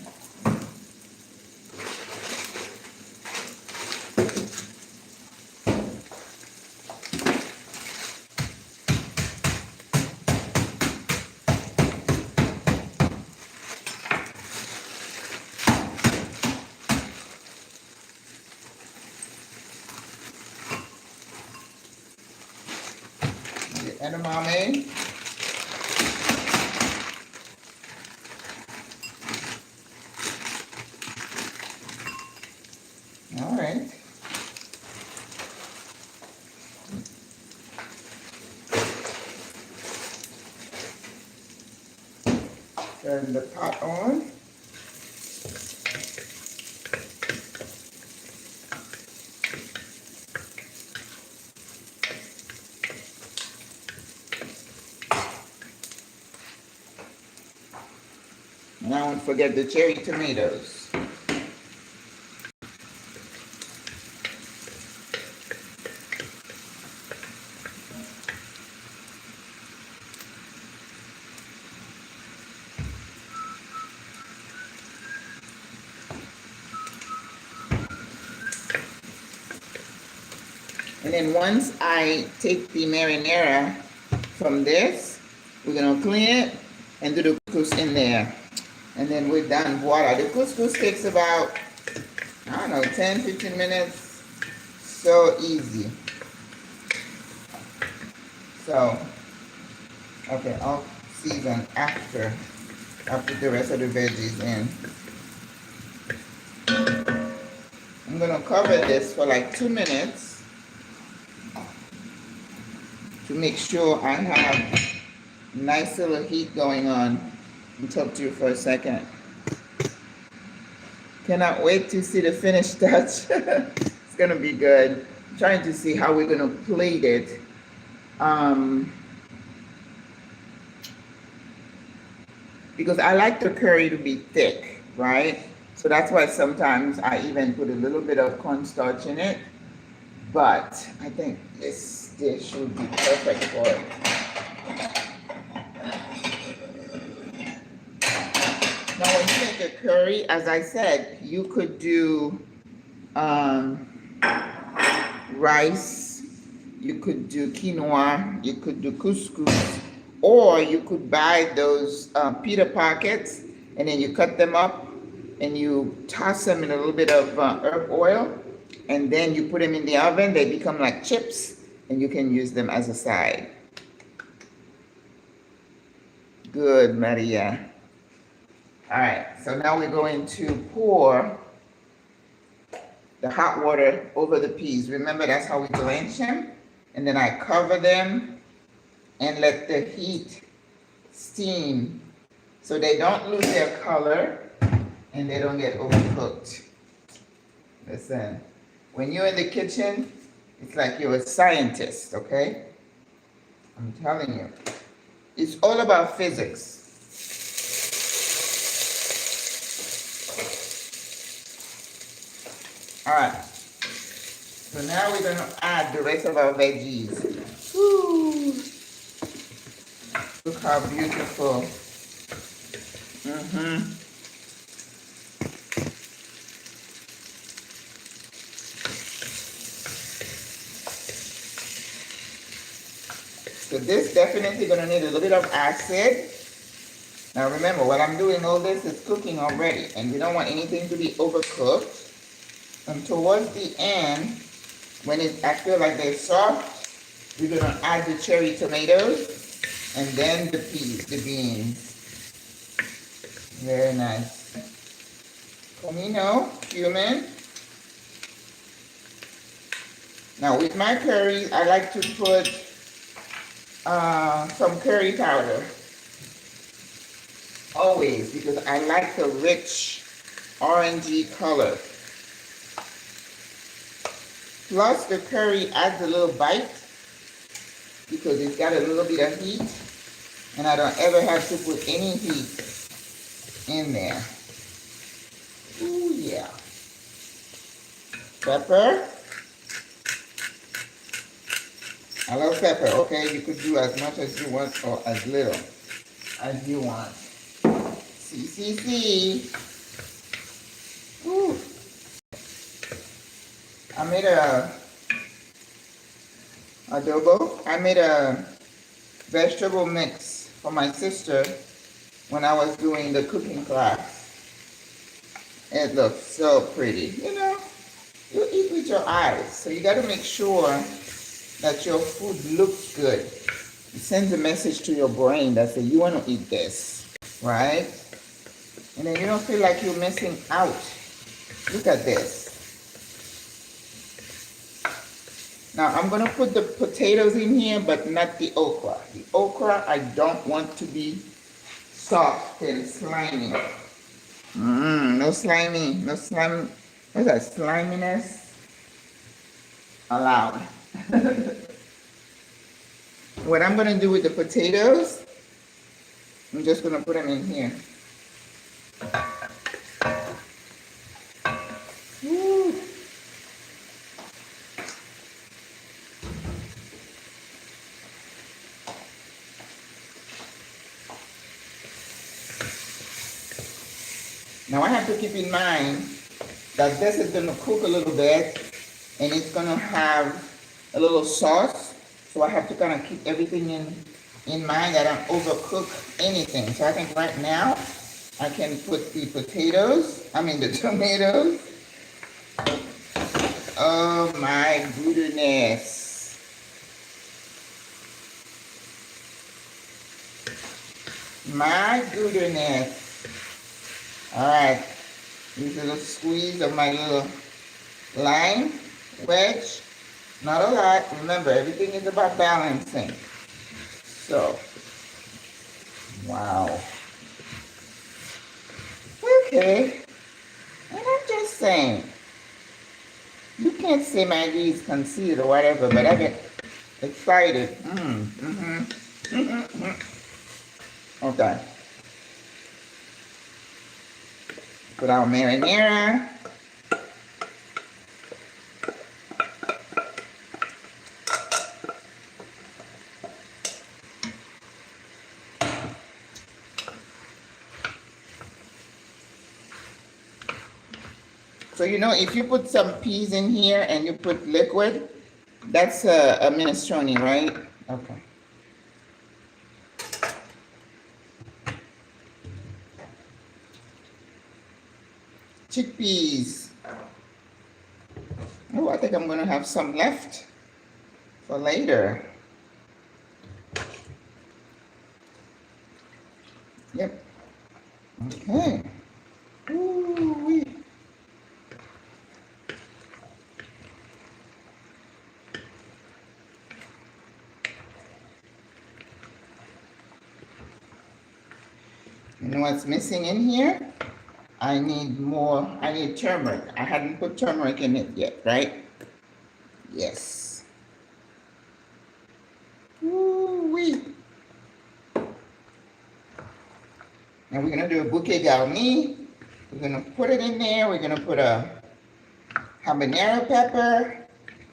Speaker 1: Edamame. All right. Turn the pot on. And I won't forget the cherry tomatoes. And then once I take the marinara from this, we're gonna clean it and do the couscous in there. And then we're done. Voila. The couscous takes about, I don't know, 10, 15 minutes. So easy. So, okay, I'll season after. I'll put the rest of the veggies in. I'm gonna cover this for like 2 minutes to make sure I have nice little heat going on. I'll talk to you for a second. Cannot wait to see the finished touch. It's gonna be good. I'm trying to see how we're gonna plate it. Because I like the curry to be thick, right? So that's why sometimes I even put a little bit of cornstarch in it. But I think this dish would be perfect for it. Now, when you make a curry, as I said, you could do rice, you could do quinoa, you could do couscous, or you could buy those pita pockets and then you cut them up and you toss them in a little bit of herb oil and then you put them in the oven. They become like chips and you can use them as a side. Good, Maria. All right, so now we're going to pour the hot water over the peas. Remember, that's how we blanch them. And then I cover them and let the heat steam so they don't lose their color and they don't get overcooked. Listen, when you're in the kitchen, it's like you're a scientist, okay? I'm telling you. It's all about physics. All right, so now we're gonna add the rest of our veggies. Woo. Look how beautiful. So this definitely gonna need a little bit of acid. Now remember, while I'm doing all this, it's cooking already, and we don't want anything to be overcooked. And towards the end, when I feel like they're soft, we're gonna add the cherry tomatoes and then the peas, the beans. Very nice. Comino, cumin. Now with my curries, I like to put some curry powder. Always, because I like the rich orangey color. Plus the curry adds a little bite because it's got a little bit of heat, and I don't ever have to put any heat in there. Ooh, yeah. Pepper. I love pepper. Okay, you could do as much as you want or as little as you want. See. Ooh. I made a adobo. I made a vegetable mix for my sister when I was doing the cooking class. It looks so pretty. You know, you eat with your eyes, so you got to make sure that your food looks good. It sends a message to your brain that says you want to eat this, right? And then you don't feel like you're missing out. Look at this. Now I'm going to put the potatoes in here, but not the okra. The okra I don't want to be soft and slimy. No slimy, no slime. What's that, sliminess allowed. What I'm going to do with the potatoes, I'm just going to put them in here. Woo. Now I have to keep in mind that this is going to cook a little bit and it's going to have a little sauce. So I have to kind of keep everything in mind. I don't overcook anything. So I think right now I can put the the tomatoes. Oh my goodness. My goodness. All right. Use a little squeeze of my little lime wedge. Not a lot. Remember, everything is about balancing. So, wow. Okay. And I'm just saying, you can't say Maggie is concealed or whatever, but I get excited. Okay. Put our marinara. So, you know, if you put some peas in here and you put liquid, that's a minestrone, right? Okay. Chickpeas. Oh, I think I'm going to have some left for later. Yep. Okay. Ooh-wee. You know what's missing in here? I need turmeric. I hadn't put turmeric in it yet, right? Yes. Woo-wee. Now we're gonna do a bouquet garni. We're gonna put it in there. We're gonna put a habanero pepper.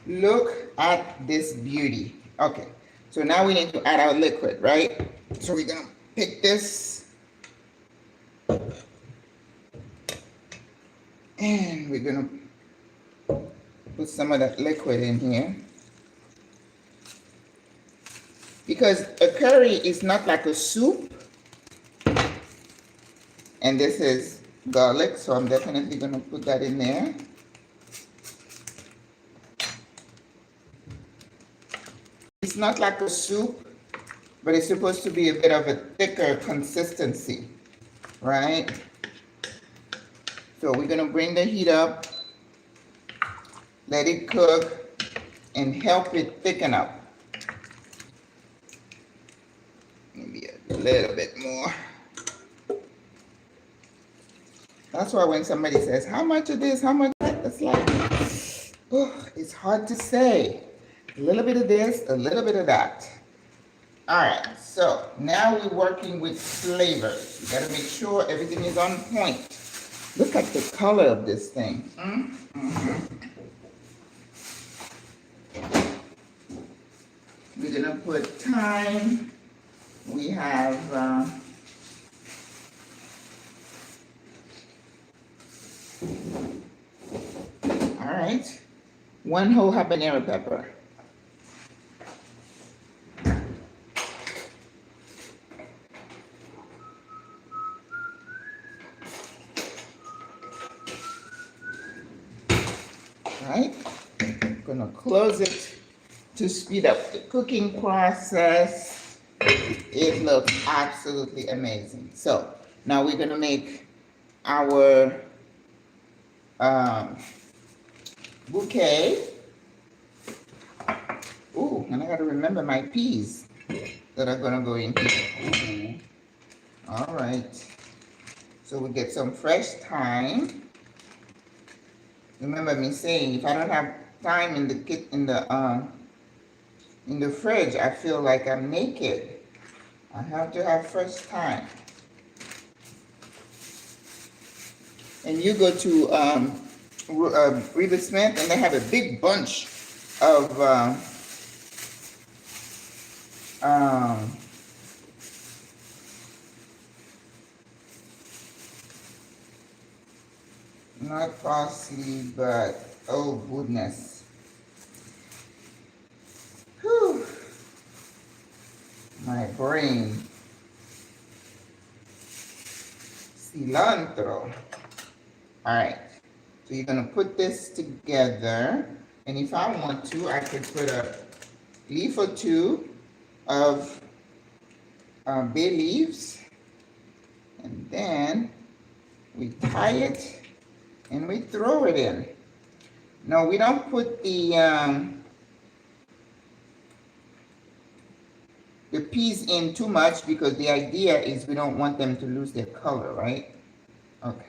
Speaker 1: Look at this beauty. Okay, so now we need to add our liquid, right? So we're gonna pick this And we're gonna put some of that liquid in here. Because a curry is not like a soup. And this is garlic, so I'm definitely gonna put that in there. It's not like a soup, but it's supposed to be a bit of a thicker consistency, right? So we're gonna bring the heat up, let it cook, and help it thicken up. Maybe a little bit more. That's why when somebody says, how much of this, how much of that, it's like, oh, it's hard to say. A little bit of this, a little bit of that. All right, so now we're working with flavors. You gotta make sure everything is on point. Look at the color of this thing. We're gonna put thyme. We have all right, 1 whole habanero pepper. Right, gonna close it to speed up the cooking process. It looks absolutely amazing. So now we're gonna make our bouquet. Ooh, and I gotta remember my peas that are gonna go in here. Ooh. All right, so we get some fresh thyme. Remember me saying, if I don't have thyme in the fridge, I feel like I'm naked. I have to have fresh thyme. And you go to Reba Smith, and they have a big bunch of not parsley, but oh goodness. Whew. My brain. Cilantro. All right, so you're gonna put this together, and if I want to, I could put a leaf or two of bay leaves, and then we tie it and we throw it in. No, we don't put the peas in too much, because the idea is we don't want them to lose their color, right? Okay.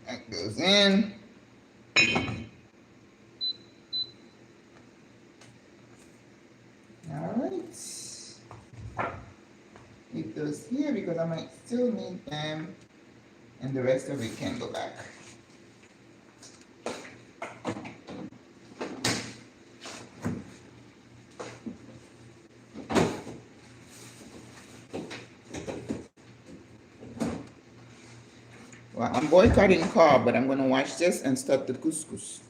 Speaker 1: That goes in. All right. Leave those here because I might still need them, and the rest of it can go back. Well, I'm boycotting carb, but I'm going to watch this and start the couscous.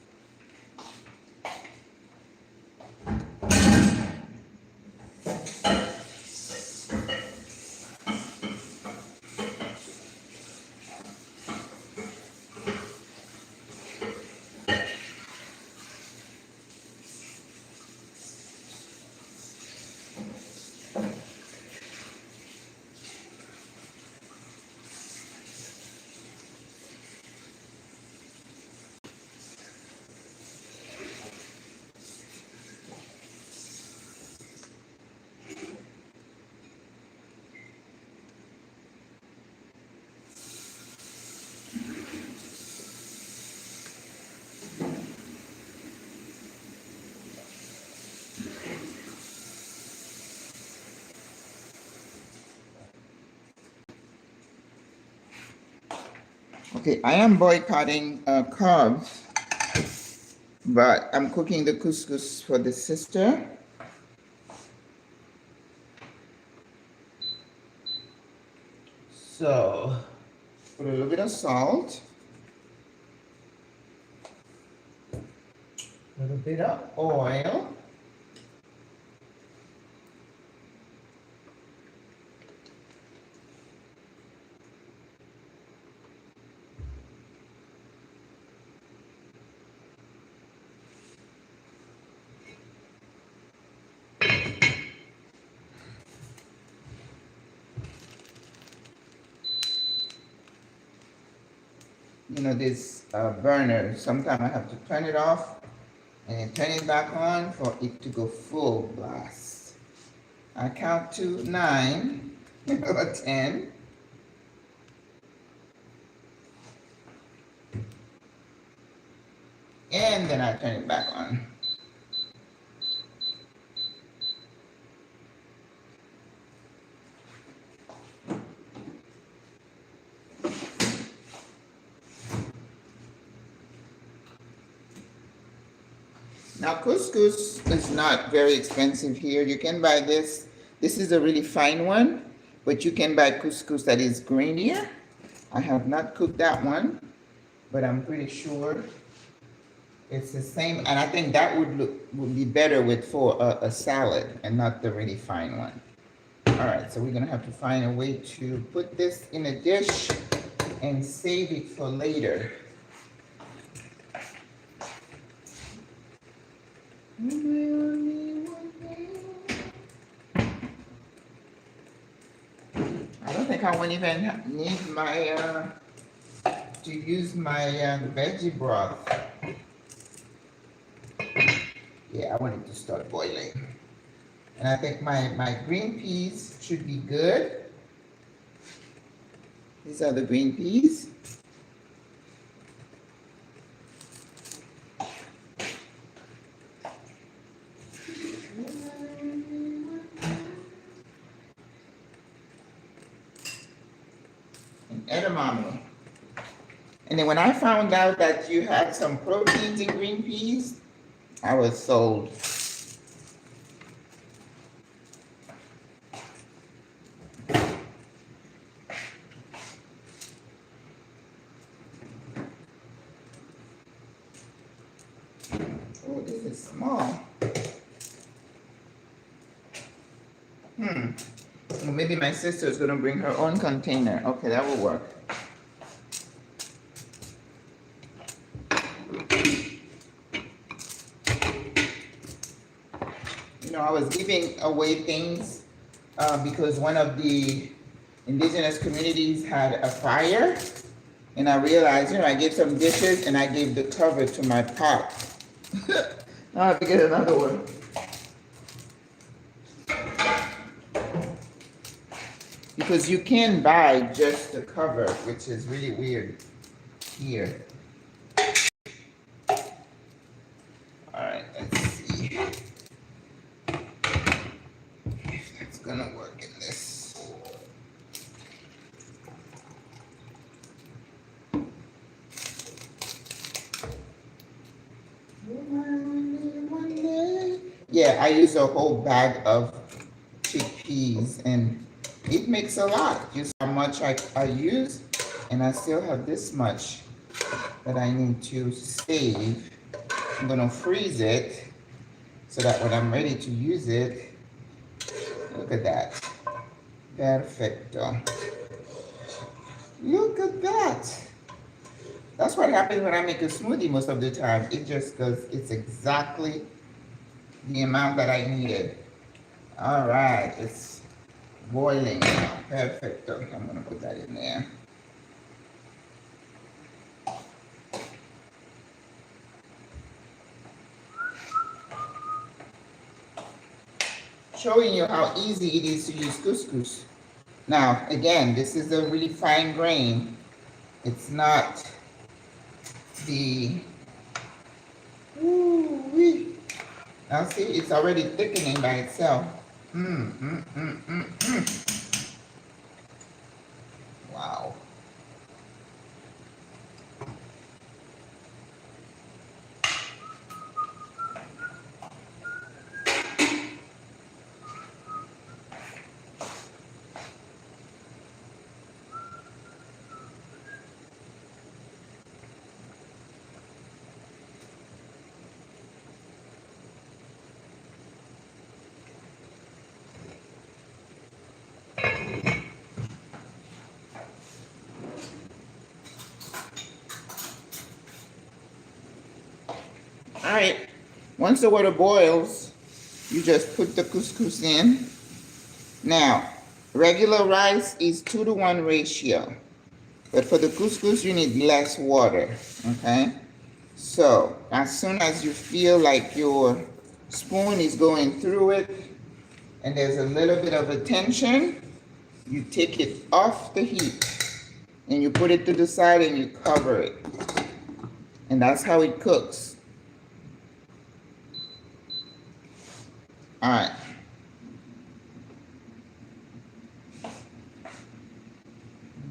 Speaker 1: Okay, I am boycotting carbs but I'm cooking the couscous for the sister. So, put a little bit of salt, a little bit of oil. You know, this burner, sometimes I have to turn it off and then turn it back on for it to go full blast. I count to 9 or 10. And then I turn it back on. Now, couscous is not very expensive here. You can buy this. This is a really fine one, but you can buy couscous that is grainier. I have not cooked that one, but I'm pretty sure it's the same. And I think that would be better with for a salad and not the really fine one. All right, so we're gonna have to find a way to put this in a dish and save it for later. I don't think I won't even need my to use my veggie broth. Yeah, I want it to start boiling. And I think my green peas should be good. These are the green peas. Edamame. And then when I found out that you had some proteins in green peas, I was sold. Oh, this is small. Well, maybe my sister is going to bring her own container. Okay, that will work. You know, I was giving away things because one of the indigenous communities had a fire. And I realized, you know, I gave some dishes and I gave the cover to my pot. Now I have to get another one. Because you can buy just the cover, which is really weird here. All right, let's see if that's gonna work in this. Yeah, I use a whole bag of chickpeas and it makes a lot. Just how much I use, and I still have this much that I need to save. I'm gonna freeze it so that when I'm ready to use it, look at that. Perfecto. Look at that. That's what happens when I make a smoothie most of the time. It just goes, it's exactly the amount that I needed. All right, it's boiling now. Perfecto. I'm gonna put that in there. Showing you how easy it is to use couscous. Now, again, this is a really fine grain. It's not the, ooh-wee. Now see, it's already thickening by itself. Wow. All right. Once the water boils, you just put the couscous in. Now, regular rice is 2-to-1 ratio. But for the couscous, you need less water. Okay? So, as soon as you feel like your spoon is going through it and there's a little bit of a tension, you take it off the heat and you put it to the side and you cover it. And that's how it cooks. All right. I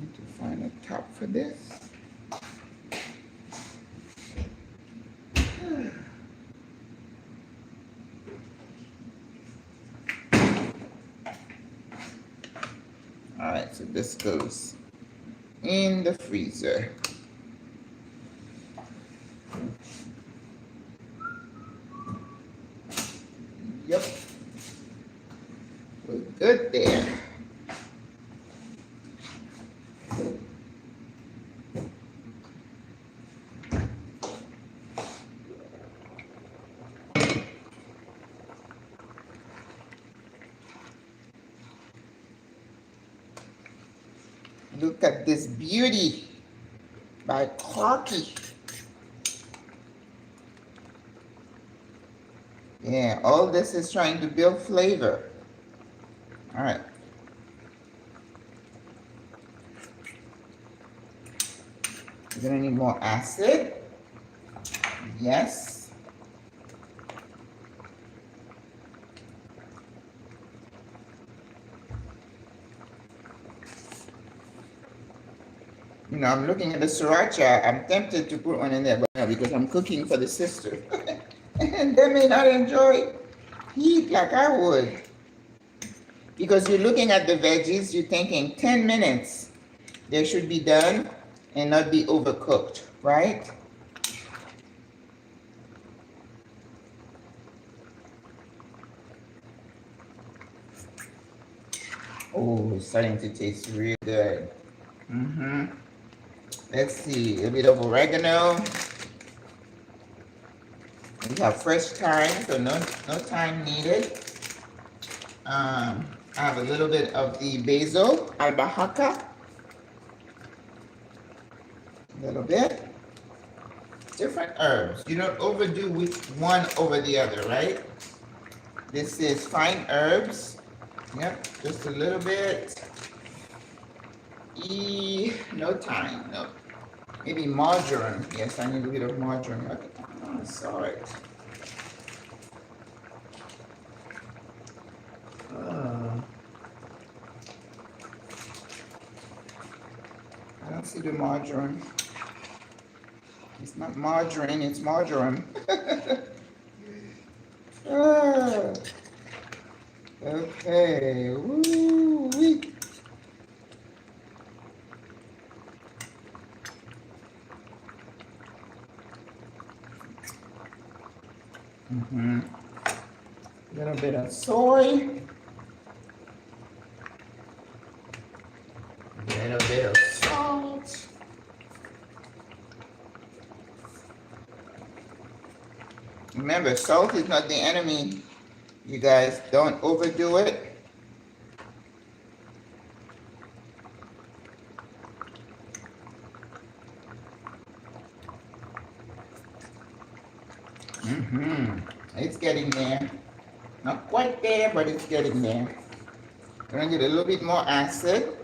Speaker 1: need to find a top for this. All right, so this goes in the freezer. Yep. We're good there. Look at this beauty by Clarky. Yeah, all this is trying to build flavor. All right. You're gonna need more acid. Yes. You know, I'm looking at the sriracha. I'm tempted to put one in there, but no, because I'm cooking for the sister. And they may not enjoy heat like I would. Because you're looking at the veggies, you're thinking 10 minutes they should be done and not be overcooked, right? Oh, it's starting to taste really good. Let's see, a bit of oregano. We have fresh thyme, so no thyme needed. I have a little bit of the basil, albahaca. A little bit. Different herbs. You don't overdo which one over the other, right? This is fine herbs. Yep, just a little bit. No thyme, no. Maybe margarine. Yes, I need a bit of margarine. Okay. Oh, I saw it. I don't see the margarine. It's not margarine, it's marjoram. Okay. Woo-wee. A little bit of soy. A little bit of salt. Remember, salt is not the enemy. You guys don't overdo it. It's getting there. Not quite there, but it's getting there. We're gonna get a little bit more acid.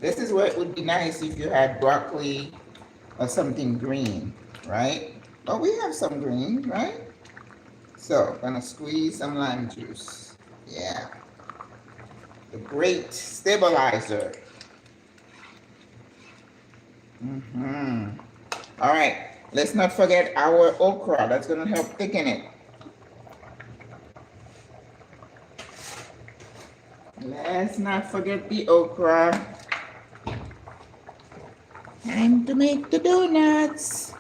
Speaker 1: This is where it would be nice if you had broccoli or something green, right? But we have some green, right? So, gonna squeeze some lime juice. Yeah. The great stabilizer. All right, let's not forget our okra. That's gonna help thicken it. Let's not forget the okra. Time to make the donuts.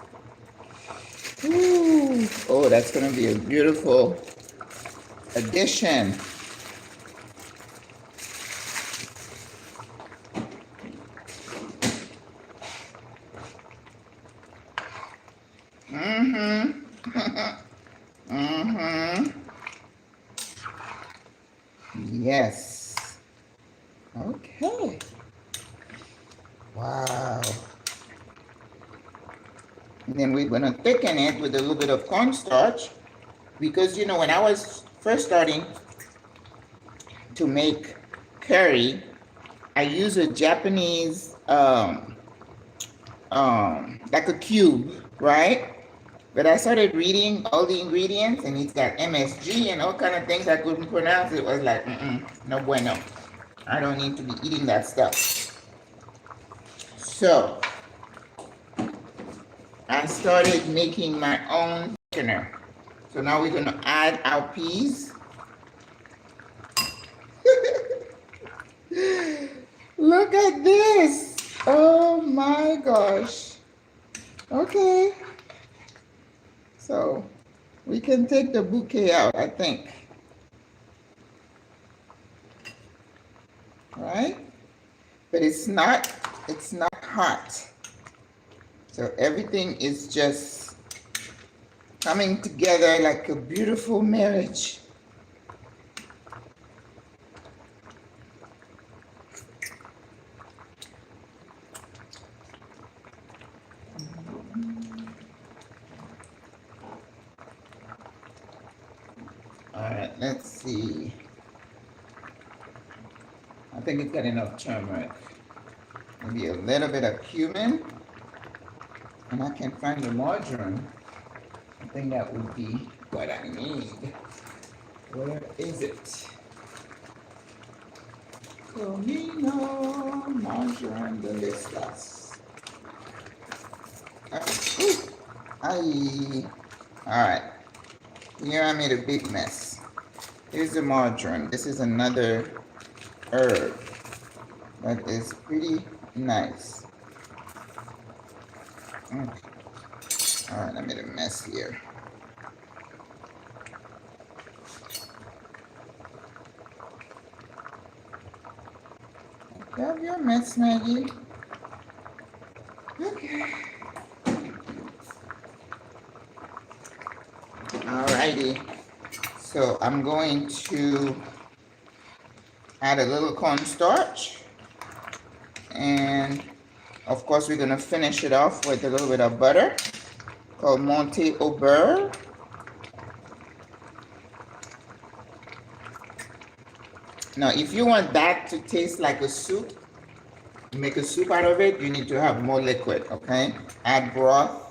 Speaker 1: Ooh. Oh, that's gonna be a beautiful addition. Mm-hmm. Mm-hmm. Yes. Okay. Wow. And then we're gonna thicken it with a little bit of cornstarch, because you know, when I was first starting to make curry, I use a Japanese like a cube, right? But I started reading all the ingredients, and it's got MSG and all kind of things I couldn't pronounce. It was like, no bueno. I don't need to be eating that stuff. So I started making my own thickener. So now we're gonna add our peas. Look at this. Oh my gosh. Okay. So we can take the bouquet out, I think. Right? But it's not hot. So everything is just coming together like a beautiful marriage. All right, let's see. I think it's got enough turmeric. Maybe a little bit of cumin. And I can find the margarine. I think that would be what I need. Where is it? Comino margarine de listas. Aye. All right. Here I made a big mess. Here's the margarine. This is another herb that is pretty nice. Okay. All right, I made a mess here. Have your mess, Maggie. Okay. Alrighty. So I'm going to add a little cornstarch, and of course we're going to finish it off with a little bit of butter called Monte au beurre. Now, if you want that to taste like a soup, make a soup out of it, you need to have more liquid, okay? Add broth.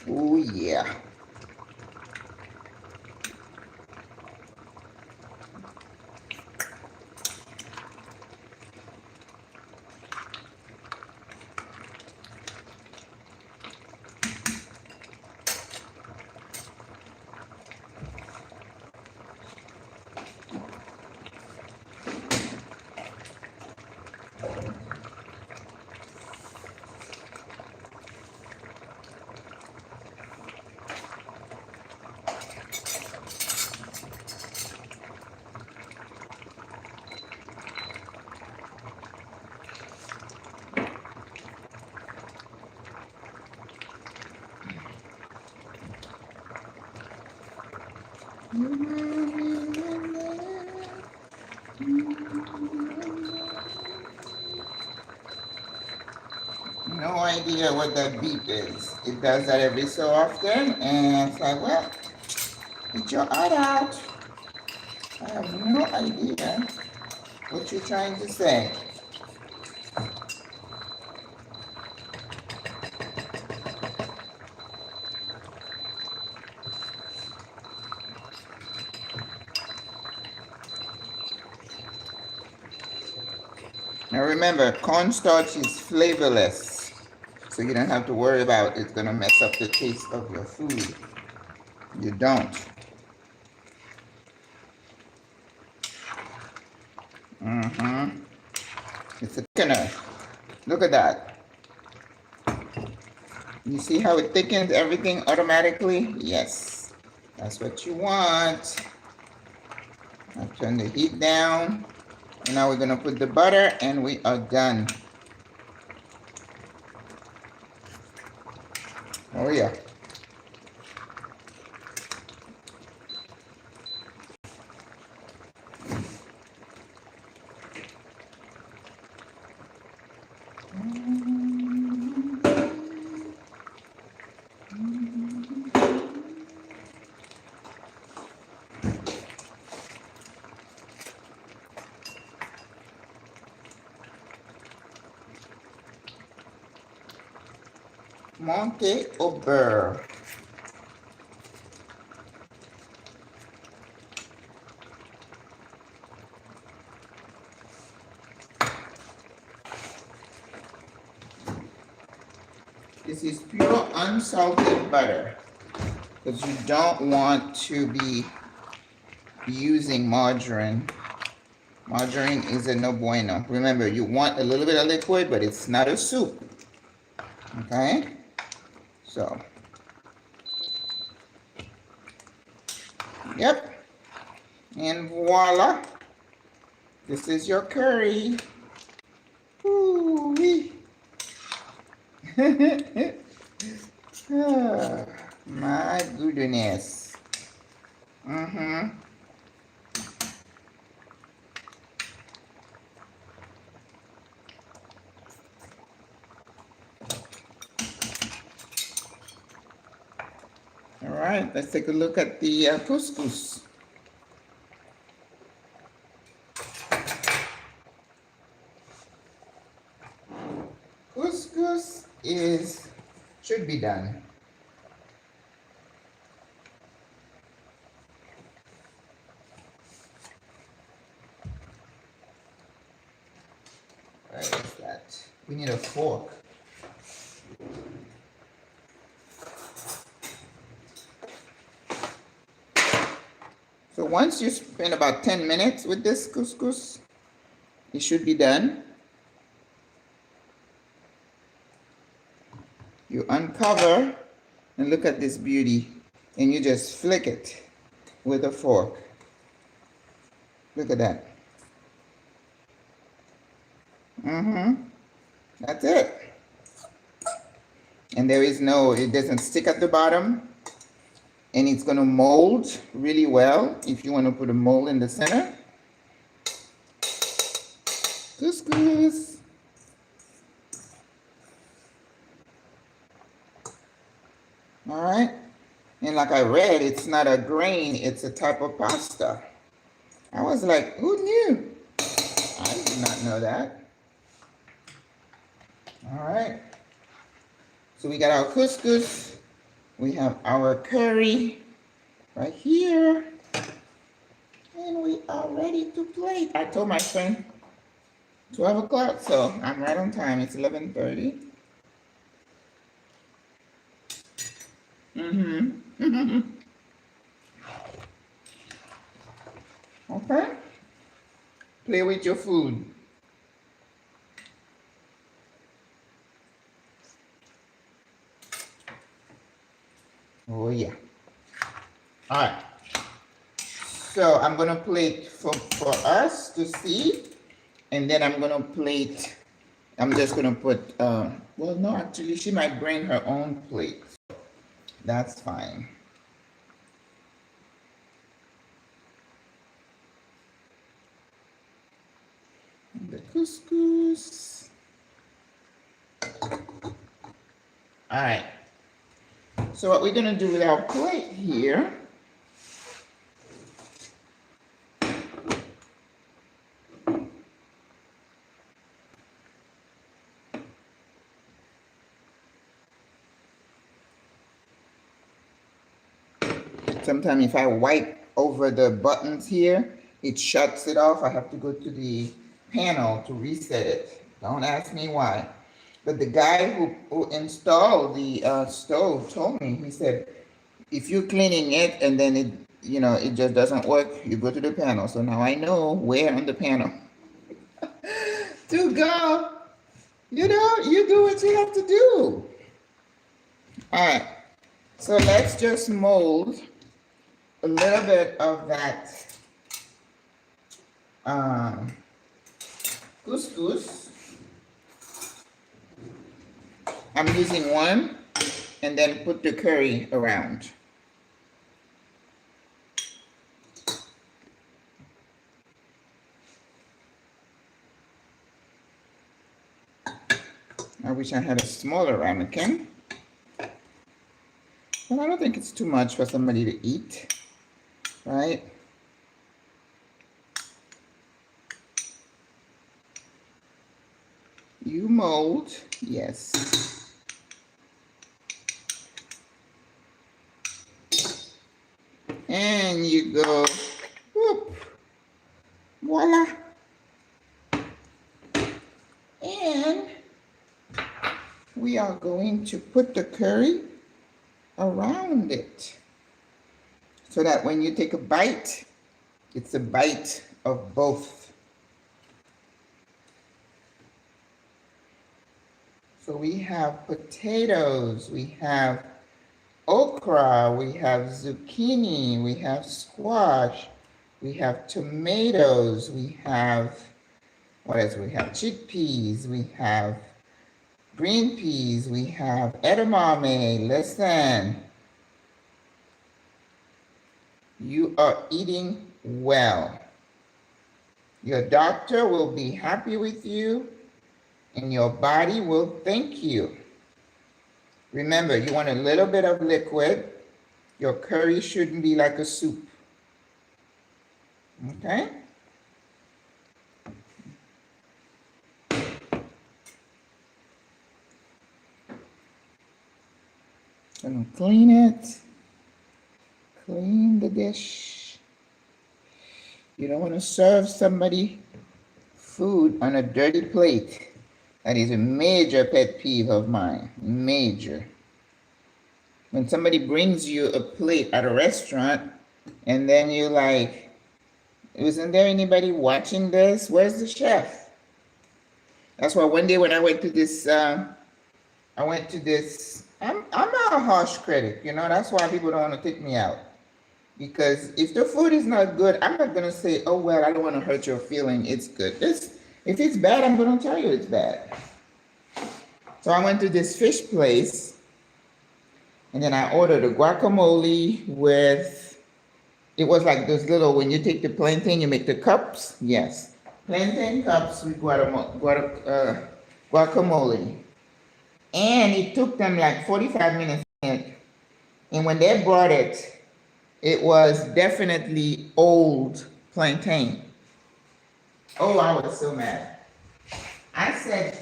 Speaker 1: Oh, yeah. No idea what that beep is. It does that every so often, and it's like, well, get your heart out. I have no idea what you're trying to say. Now remember, cornstarch is flavorless, so you don't have to worry about it's gonna mess up the taste of your food. You don't. It's a thickener. Look at that. You see how it thickens everything automatically? Yes, that's what you want. I'll turn the heat down. And now we're gonna put the butter and we are done. Oh yeah. Monte au beurre. This is pure unsalted butter because you don't want to be using margarine. Margarine is a no bueno. Remember, you want a little bit of liquid, but it's not a soup. Okay? So, yep. And voila. This is your curry. Ooh-wee. Oh, my goodness. All right, let's take a look at the couscous. Couscous should be done. Where is that? We need a fork. So once you spend about 10 minutes with this couscous, it should be done. You uncover and look at this beauty, and you just flick it with a fork. Look at that. That's it. And there is no, it doesn't stick at the bottom, and it's going to mold really well if you want to put a mold in the center. Couscous. All right. And like I read, it's not a grain, it's a type of pasta. I was like, who knew? I did not know that. All right. So we got our couscous. We have our curry right here. And we are ready to plate. I told my friend 12 o'clock, so I'm right on time. It's 11:30. Okay. Play with your food. Oh yeah. All right. So I'm gonna plate for us to see, and then I'm gonna plate. I'm just gonna put. Well, no, actually, she might bring her own plate. So that's fine. The couscous. All right. So what we're gonna do with our plate here, sometimes if I wipe over the buttons here, it shuts it off. I have to go to the panel to reset it. Don't ask me why. But the guy who installed the stove told me, he said, if you're cleaning it and then it just doesn't work, you go to the panel. So now I know where on the panel to go. You know, you do what you have to do. All right. So let's just mold a little bit of that couscous. I'm using one and then put the curry around. I wish I had a smaller ramekin, but I don't think it's too much for somebody to eat, right? You mold, yes. And you go, whoop, voila. And we are going to put the curry around it so that when you take a bite, it's a bite of both. So we have potatoes, we have okra, we have zucchini, we have squash, we have tomatoes, we have, what else? We have chickpeas, we have green peas, we have edamame. Listen, you are eating well. Your doctor will be happy with you and your body will thank you. Remember, you want a little bit of liquid. Your curry shouldn't be like a soup. Okay? Gonna clean it. Clean the dish. You don't want to serve somebody food on a dirty plate. That is a major pet peeve of mine. Major. When somebody brings you a plate at a restaurant and then you're like, isn't there anybody watching this? Where's the chef? That's why one day when I went to this, I'm a harsh critic, you know, that's why people don't want to take me out. Because if the food is not good, I'm not going to say, oh, well, I don't want to hurt your feeling. It's good. If it's bad, I'm going to tell you it's bad. So I went to this fish place, and then I ordered a guacamole with, it was like those little, when you take the plantain, you make the cups. Yes. Plantain cups with guacamole. And it took them like 45 minutes. And when they brought it, it was definitely old plantain. Oh, I was so mad. I said,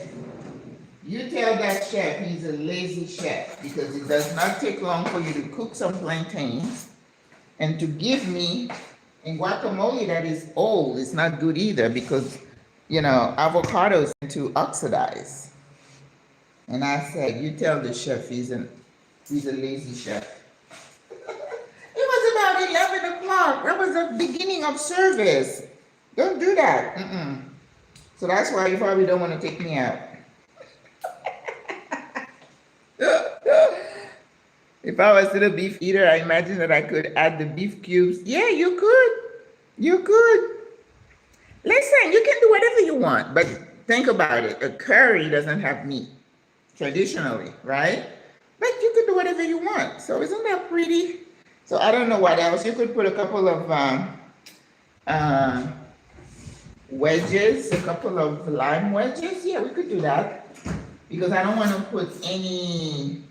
Speaker 1: you tell that chef he's a lazy chef because it does not take long for you to cook some plantains and to give me a guacamole that is old. It's not good either because, you know, avocados tend to oxidize. And I said, you tell the chef he's a lazy chef. It was about 11 o'clock. That was the beginning of service. Don't do that. So that's why you probably don't want to take me out. If I was still a beef eater, I imagine that I could add the beef cubes. Yeah, you could. You could. Listen, you can do whatever you want, but think about it. A curry doesn't have meat, traditionally, right? But you could do whatever you want. So isn't that pretty? So I don't know what else. You could put a couple of wedges, a couple of lime wedges. Yeah, we could do that. Because I don't want to put any,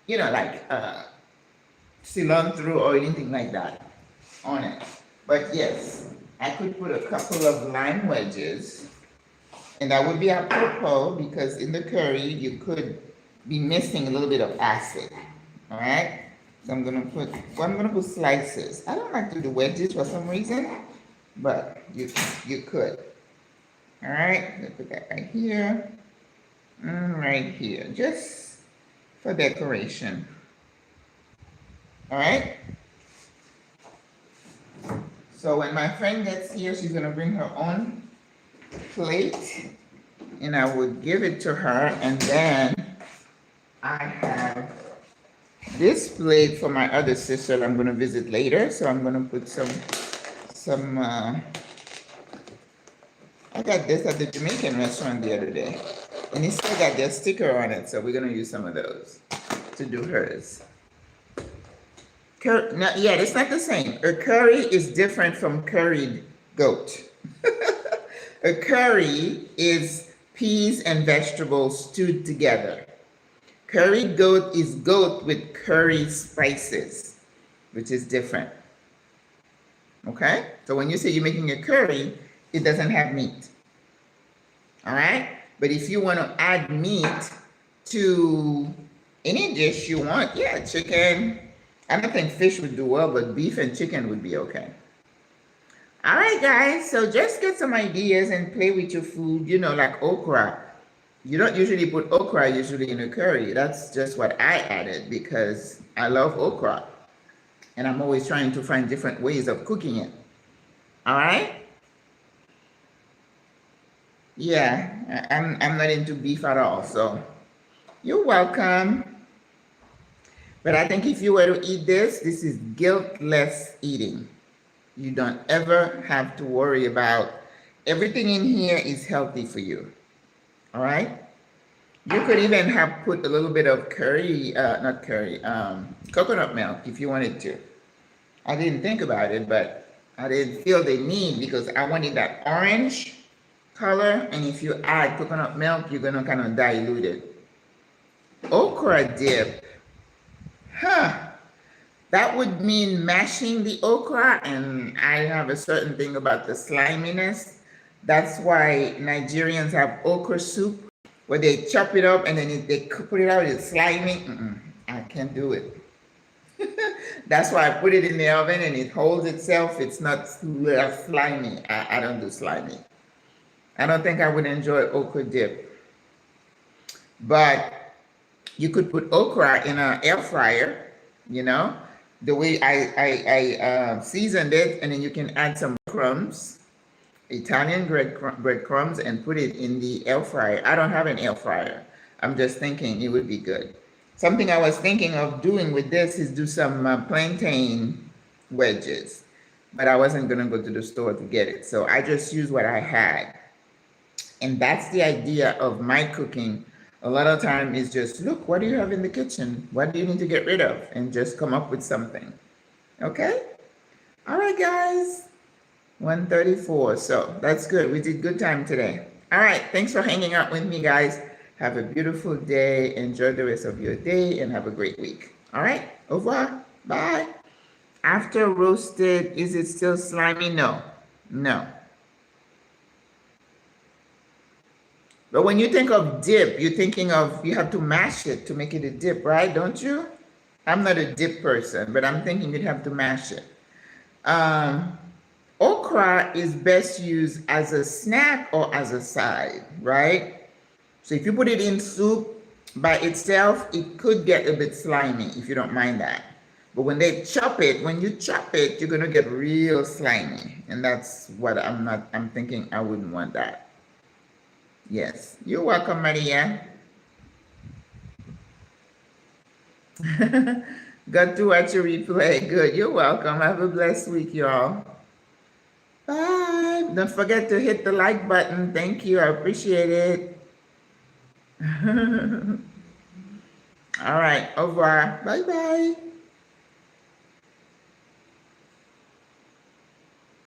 Speaker 1: you know, like cilantro or anything like that on it. But yes, I could put a couple of lime wedges. And that would be apropos because in the curry, you could be missing a little bit of acid. All right? So I'm going to put slices. I don't like to do wedges for some reason, but you could. All right, let's put that right here and right here, just for decoration. All right. So when my friend gets here, she's gonna bring her own plate, and I would give it to her, and then I have this plate for my other sister I'm gonna visit later. So I'm gonna put some I got this at the Jamaican restaurant the other day, and it still got their sticker on it, so we're gonna use some of those to do hers. No, yeah, it's not the same. A curry is different from curried goat. A curry is peas and vegetables stewed together. Curried goat is goat with curry spices, which is different. Okay? So when you say you're making a curry, it doesn't have meat. All right? But if you want to add meat to any dish you want, yeah, chicken. I don't think fish would do well, but beef and chicken would be okay. All right, guys. So just get some ideas and play with your food, you know, like okra. You don't usually put okra usually in a curry. That's just what I added because I love okra. And I'm always trying to find different ways of cooking it. All right? Yeah, I'm not into beef at all, so you're welcome. But I think if you were to eat this is guiltless eating. You don't ever have to worry about, everything in here is healthy for you. All right? You could even have put a little bit of coconut milk if you wanted to. I didn't think about it, but I didn't feel the need because I wanted that orange color, and if you add coconut milk, you're gonna kind of dilute it. Okra dip. That would mean mashing the okra, and I have a certain thing about the sliminess. That's why Nigerians have okra soup, where they chop it up and then they put it out, it's slimy. I can't do it. That's why I put it in the oven and it holds itself. It's not slimy. I don't do slimy. I don't think I would enjoy okra dip. But you could put okra in an air fryer, you know, the way I seasoned it, and then you can add some crumbs, Italian breadcrumbs, and put it in the air fryer. I don't have an air fryer. I'm just thinking it would be good. Something I was thinking of doing with this is do some plantain wedges, but I wasn't going to go to the store to get it. So I just used what I had. And that's the idea of my cooking. A lot of time is just, look, what do you have in the kitchen? What do you need to get rid of? And just come up with something. Okay? All right, guys. 1:34. So that's good. We did good time today. All right. Thanks for hanging out with me, guys. Have a beautiful day. Enjoy the rest of your day and have a great week. All right. Au revoir. Bye. After roasted, is it still slimy? No. No. But when you think of dip, you're thinking of, you have to mash it to make it a dip, right? Don't you? I'm not a dip person, but I'm thinking you'd have to mash it. Okra is best used as a snack or as a side, right? So if you put it in soup by itself, it could get a bit slimy if you don't mind that. But when you chop it, you're gonna get real slimy. And that's what I'm thinking I wouldn't want that. Yes, you're welcome, Maria. Got to watch your replay. Good, you're welcome. Have a blessed week, y'all. Bye. Don't forget to hit the like button. Thank you. I appreciate it. All right. Au revoir. Bye-bye.